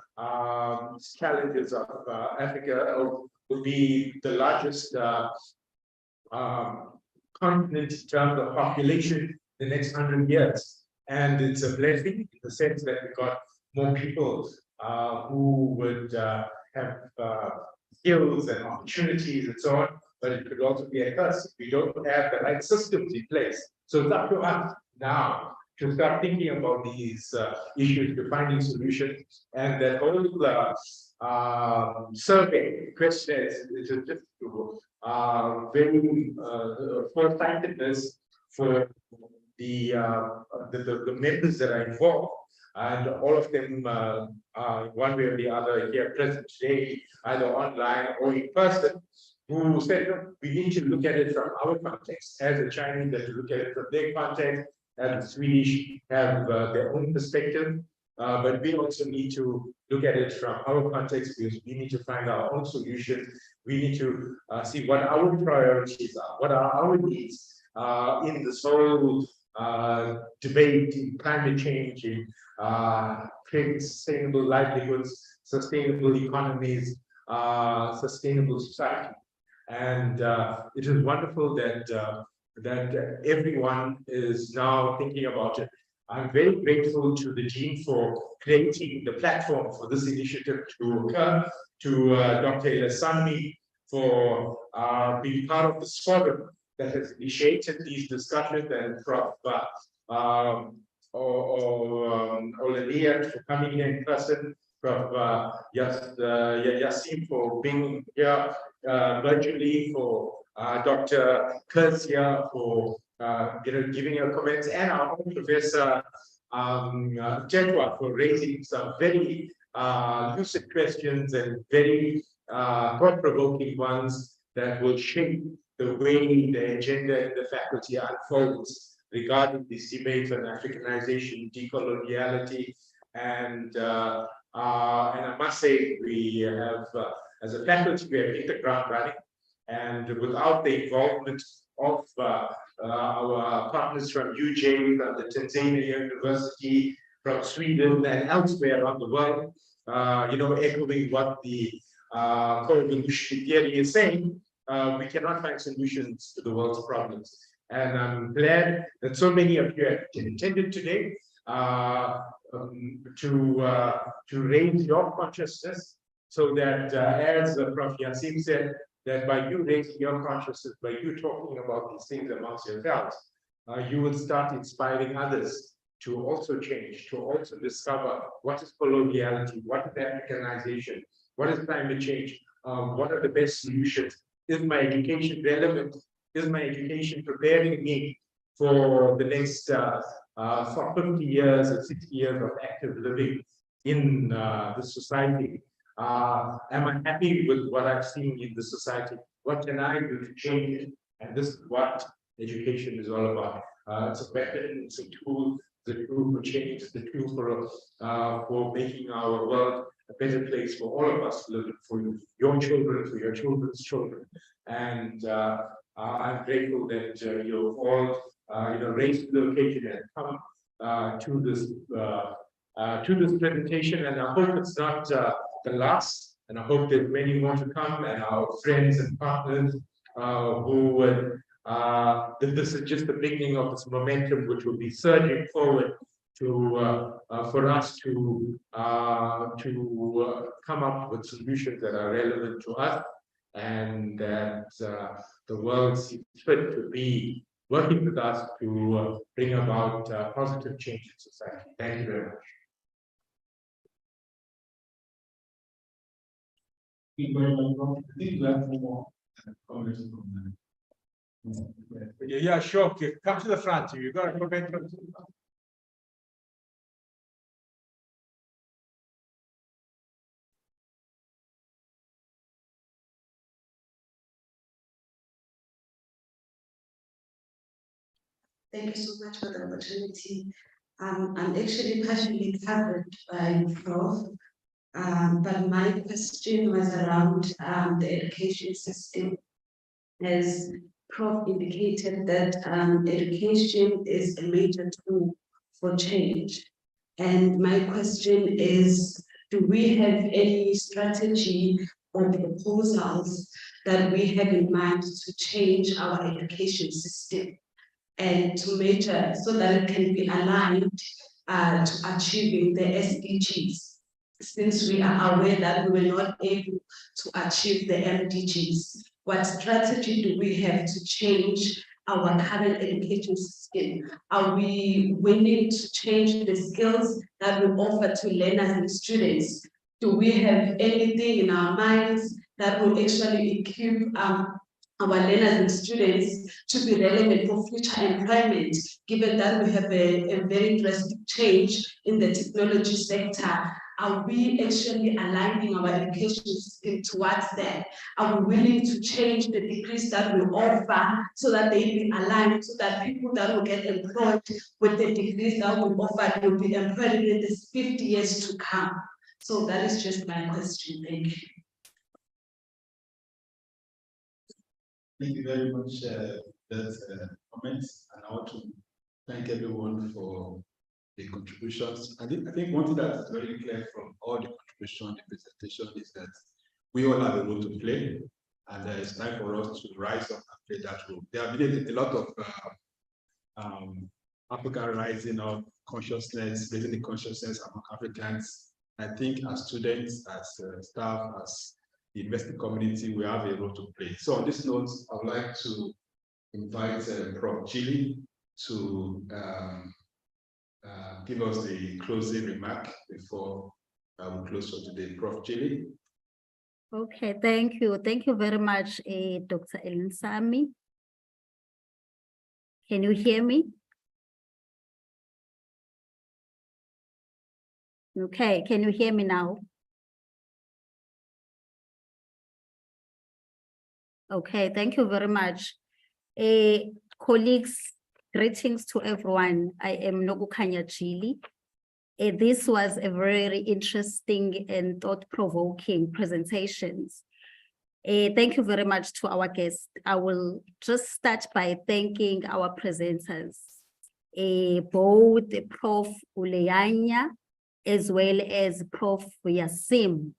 Challenges of Africa will be the largest continent in terms of population in the next 100 years. And it's a blessing in the sense that we've got more people who would have skills and opportunities and so on, but it could also be a curse if we don't have the right systems in place. So it's up to us now to start thinking about these issues, to finding solutions, and that whole survey questionnaires is just very foresighted for the members that are involved, and all of them, one way or the other, here present today, either online or in person, who said, we need to look at it from our context, as the Chinese that look at it from their context, and the Swedish have their own perspective, but we also need to look at it from our context, because we need to find our own solutions. We need to see what our priorities are, what are our needs in this whole debate in climate change, in creating sustainable livelihoods, sustainable economies, sustainable society. And it is wonderful that that everyone is now thinking about it. I'm very grateful to the team for creating the platform for this initiative to occur, to Dr. Ilesani for being part of this forum that has initiated these discussions, and Prof. Olivia for coming here in person, Prof. Yasim for being here virtually, for Dr. Kurz here for giving her comments, and our own Professor Chetwa for raising some very lucid questions and very thought-provoking ones that will shape the way the agenda in the faculty unfolds regarding this debate on Africanization, decoloniality, and I must say we have, as a faculty, we have hit the ground running, and without the involvement of our partners from UJ, from the Tanzania University, from Sweden, and elsewhere around the world, echoing what the co-evolution theory is saying, we cannot find solutions to the world's problems. And I'm glad that so many of you have attended today to raise your consciousness, so that, as Prof. Yassim said, that by you raising your consciousness, by you talking about these things amongst yourselves, you will start inspiring others to also change, to also discover what is coloniality, what is Africanization, what is climate change, what are the best solutions. Is my education relevant? Is my education preparing me for the next for 50 years or 60 years of active living in the society? Am I happy with what I've seen in the society? What can I do to change it? And this is what education is all about. It's a weapon, it's a tool for change, the tool for making our world a better place for all of us to live, for your children, for your children's children. And I'm grateful that you've all raised the occasion and come to this presentation. And I hope it's not the last, and I hope that many more to come, and our friends and partners who would that this is just the beginning of this momentum, which will be surging forward to for us to come up with solutions that are relevant to us, and that the world sees fit to be working with us to bring about positive change in society. Thank you very much. I think we have more comments from Yeah, sure. Come to the front. You got a comment. Thank you so much for the opportunity. I'm actually partially covered by Prof. But my question was around the education system. As Prof indicated that education is a major tool for change. And my question is, do we have any strategy or proposals that we have in mind to change our education system and to measure so that it can be aligned to achieving the SDGs? Since we are aware that we were not able to achieve the MDGs, what strategy do we have to change our current education system? Are we willing to change the skills that we offer to learners and students? Do we have anything in our minds that will actually equip our learners and students to be relevant for future employment, given that we have a very drastic change in the technology sector? Are we actually aligning our education system towards that? Are we willing to change the degrees that we offer so that they be aligned, so that people that will get employed with the degrees that we offer will be employed in the 50 years to come? So that is just my question. Thank you. Thank you very much for that comments, and I want to thank everyone for the contributions. I think one thing that is very clear from all the contributions, the presentation, is that we all have a role to play, and it's time for us to rise up and play that role. There have been a lot of African rising of consciousness, raising the consciousness among Africans. I think as students, as staff, as the investing community, we have a role to play. So on this note, I would like to invite Prof. Chili to give us the closing remark before we close for today. Prof. Chili. Okay, thank you. Thank you very much, Dr. Elinsami. Can you hear me? Okay, can you hear me now? Okay, thank you very much. Colleagues, greetings to everyone. I am Nogukanya Chili. This was a very interesting and thought-provoking presentations. Thank you very much to our guests. I will just start by thanking our presenters, both Prof. Uleyanya as well as Prof. Yasim,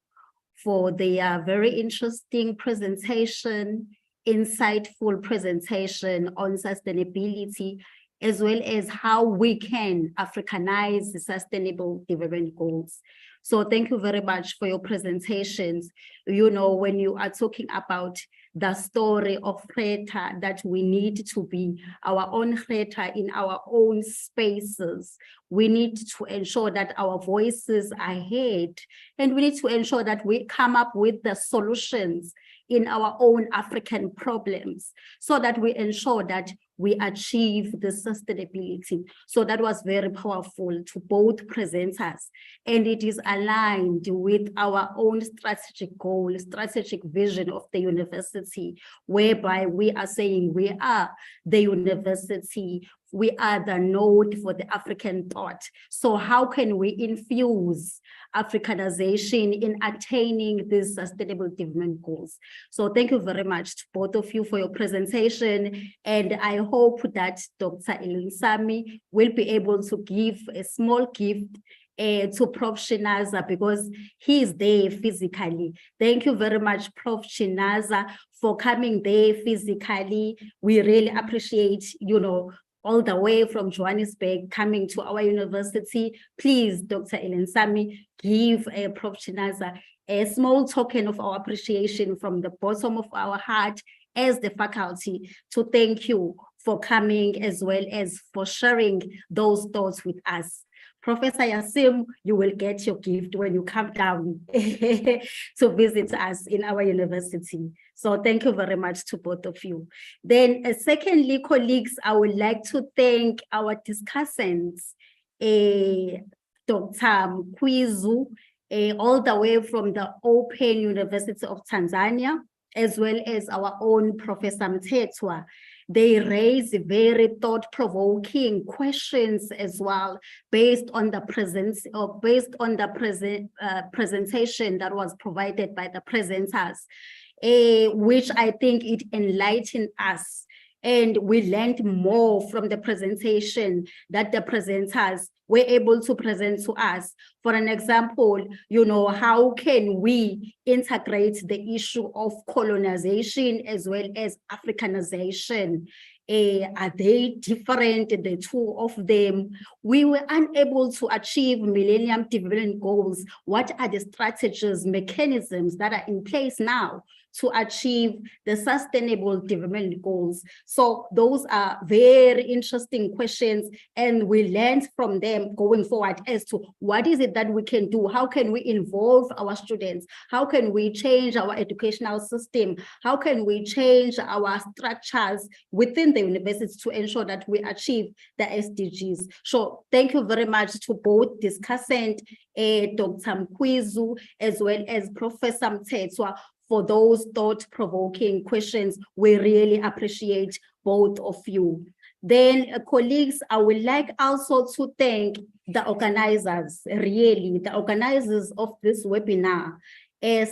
for their very interesting presentation, insightful presentation on sustainability, as well as how we can Africanize the Sustainable Development Goals. So thank you very much for your presentations. You know, when you are talking about the story of Greta, that we need to be our own Greta in our own spaces. We need to ensure that our voices are heard, and we need to ensure that we come up with the solutions in our own African problems, so that we ensure that we achieve the sustainability. So that was very powerful to both presenters, and it is aligned with our own strategic goal, strategic vision of the university, whereby we are saying we are the university, we are the node for the African thought. So how can we infuse Africanization in attaining these sustainable development goals? So thank you very much to both of you for your presentation. And I hope that Dr. Elinsami will be able to give a small gift to Prof. Shinaza, because he is there physically. Thank you very much, Prof. Shinaza, for coming there physically. We really appreciate, you know, all the way from Johannesburg coming to our university. Please, Dr. Elinsami, give Prof. Shinaza a small token of our appreciation from the bottom of our heart as the faculty, to thank you for coming, as well as for sharing those thoughts with us. Professor Yasim, you will get your gift when you come down to visit us in our university. So thank you very much to both of you. Then secondly, colleagues, I would like to thank our discussants, Dr. Mkwizu, all the way from the Open University of Tanzania, as well as our own Professor Mthethwa. They raise very thought-provoking questions as well, based on the presentation that was provided by the presenters, which I think it enlightened us. And we learned more from the presentation that the presenters were able to present to us. For an example, you know, how can we integrate the issue of colonization as well as Africanization? Are they different, the two of them? We were unable to achieve Millennium Development Goals. What are the strategies, mechanisms that are in place now to achieve the Sustainable Development Goals? So those are very interesting questions, and we learned from them going forward as to what is it that we can do? How can we involve our students? How can we change our educational system? How can we change our structures within the university to ensure that we achieve the SDGs? So thank you very much to both discussant, Dr. Mkwizu, as well as Professor Mthethwa, for those thought-provoking questions. We really appreciate both of you. Then, colleagues, I would like also to thank the organizers, really, the organizers of this webinar,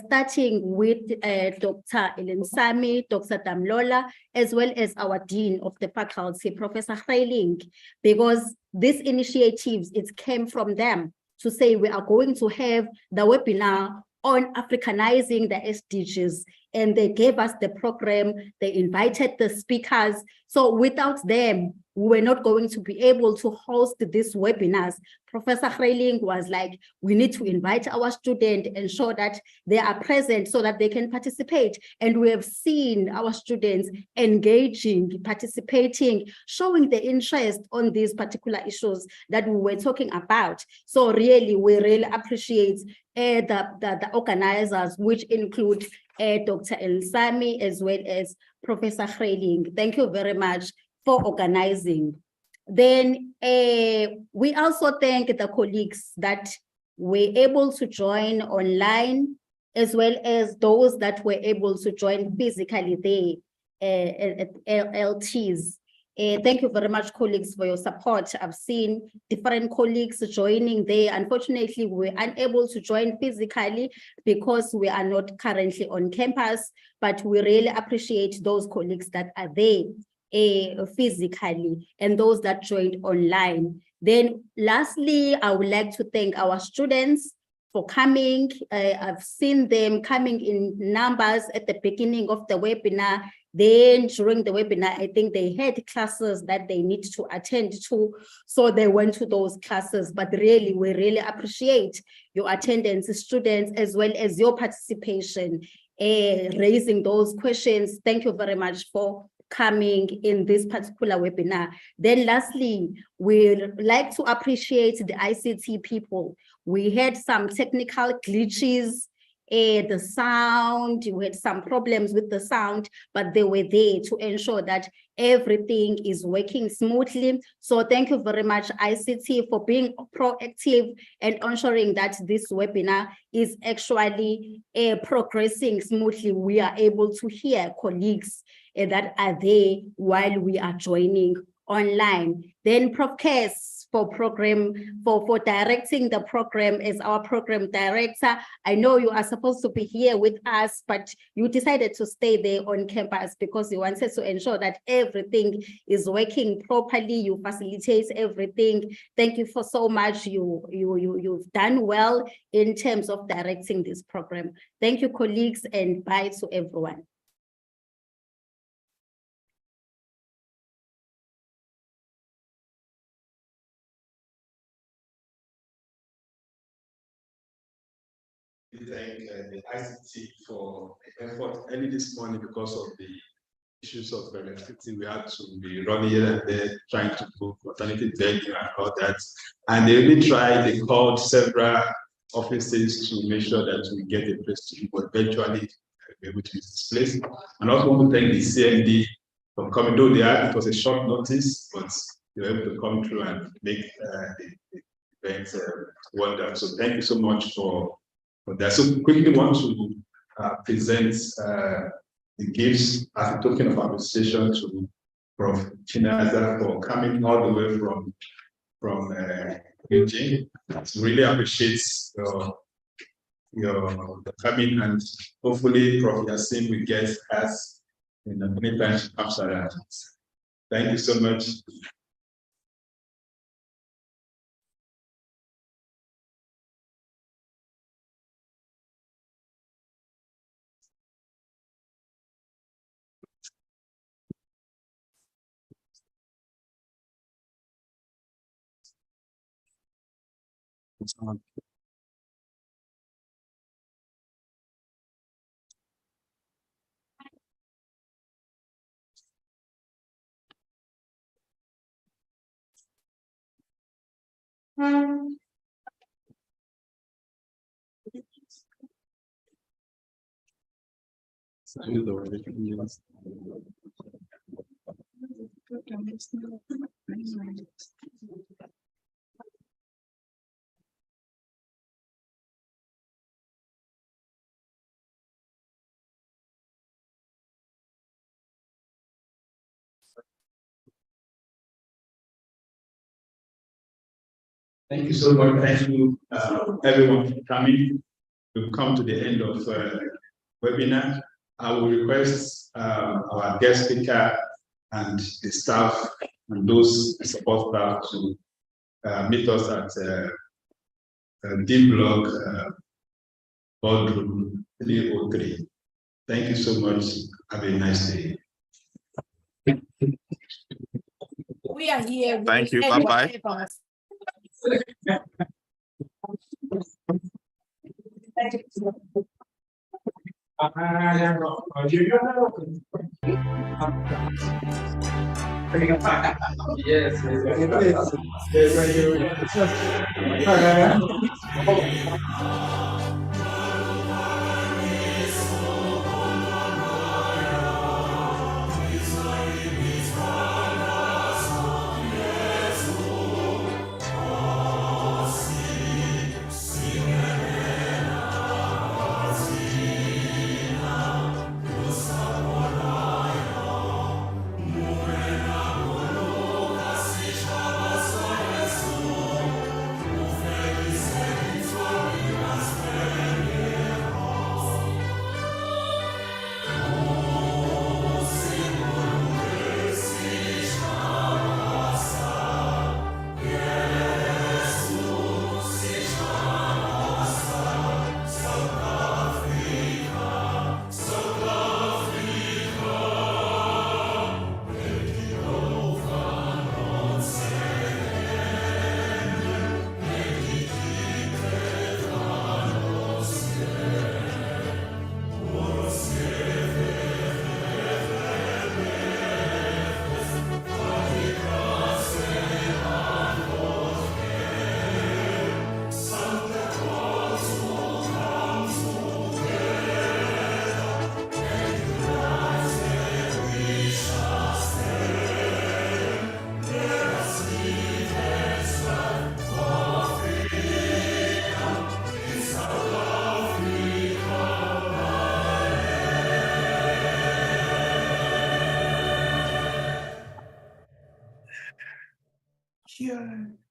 starting with Dr. Elinsami, Dr. Damlola, as well as our Dean of the Faculty, Professor Heiling, because these initiatives, it came from them to say we are going to have the webinar on Africanizing the SDGs, and they gave us the program, they invited the speakers. So without them, we were not going to be able to host these webinars. Professor Hreiling was like, we need to invite our students, ensure that they are present so that they can participate. And we have seen our students engaging, participating, showing the interest on these particular issues that we were talking about. So really, we really appreciate the organizers, which include Dr. Elsami as well as Professor Hreiling. Thank you very much for organizing. Then we also thank the colleagues that were able to join online, as well as those that were able to join physically there at LTs. Thank you very much, colleagues, for your support. I've seen different colleagues joining there. Unfortunately, we were unable to join physically because we are not currently on campus, but we really appreciate those colleagues that are there physically and those that joined online. Then lastly, I would like to thank our students for coming. I've seen them coming in numbers at the beginning of the webinar. Then during the webinar, I think they had classes that they need to attend to, so they went to those classes. But really, we really appreciate your attendance, students, as well as your participation, raising those questions. Thank you very much for coming in this particular webinar. Then lastly, we'd like to appreciate the ICT people. We had some technical glitches, the sound, we had some problems with the sound, but they were there to ensure that everything is working smoothly. So thank you very much, ICT, for being proactive and ensuring that this webinar is actually progressing smoothly. We are able to hear colleagues that are there while we are joining online. Then Prof. Kes for directing the program as our program director. I know you are supposed to be here with us, but you decided to stay there on campus because you wanted to ensure that everything is working properly. You facilitate everything. Thank you for so much. You've done well in terms of directing this program. Thank you, colleagues, and bye to everyone. Thank the ICT for the effort early this morning because of the issues of electricity. We had to be running here and there trying to book alternative venue and all that. And they really tried, they called several offices to make sure that we get a place to be, but eventually be able to use this place. And also want to thank the CMD for coming, though it was a short notice, but they were able to come through and make the event wonderful. So thank you so much for that. So quickly want to present the gifts as a token of appreciation to Prof. Chinaza for coming all the way from Eugene. Really appreciate your coming, and hopefully Prof. Yassin will get us in the many times after that. Thank you so much. Thank you so much. Thank you, everyone, for coming. We've come to the end of webinar. I will request our guest speaker and the staff and those support staff to meet us at D Block Boardroom 303. Thank you so much. Have a nice day. We are here. Thank you. And Bye-bye. whatever. Yeah.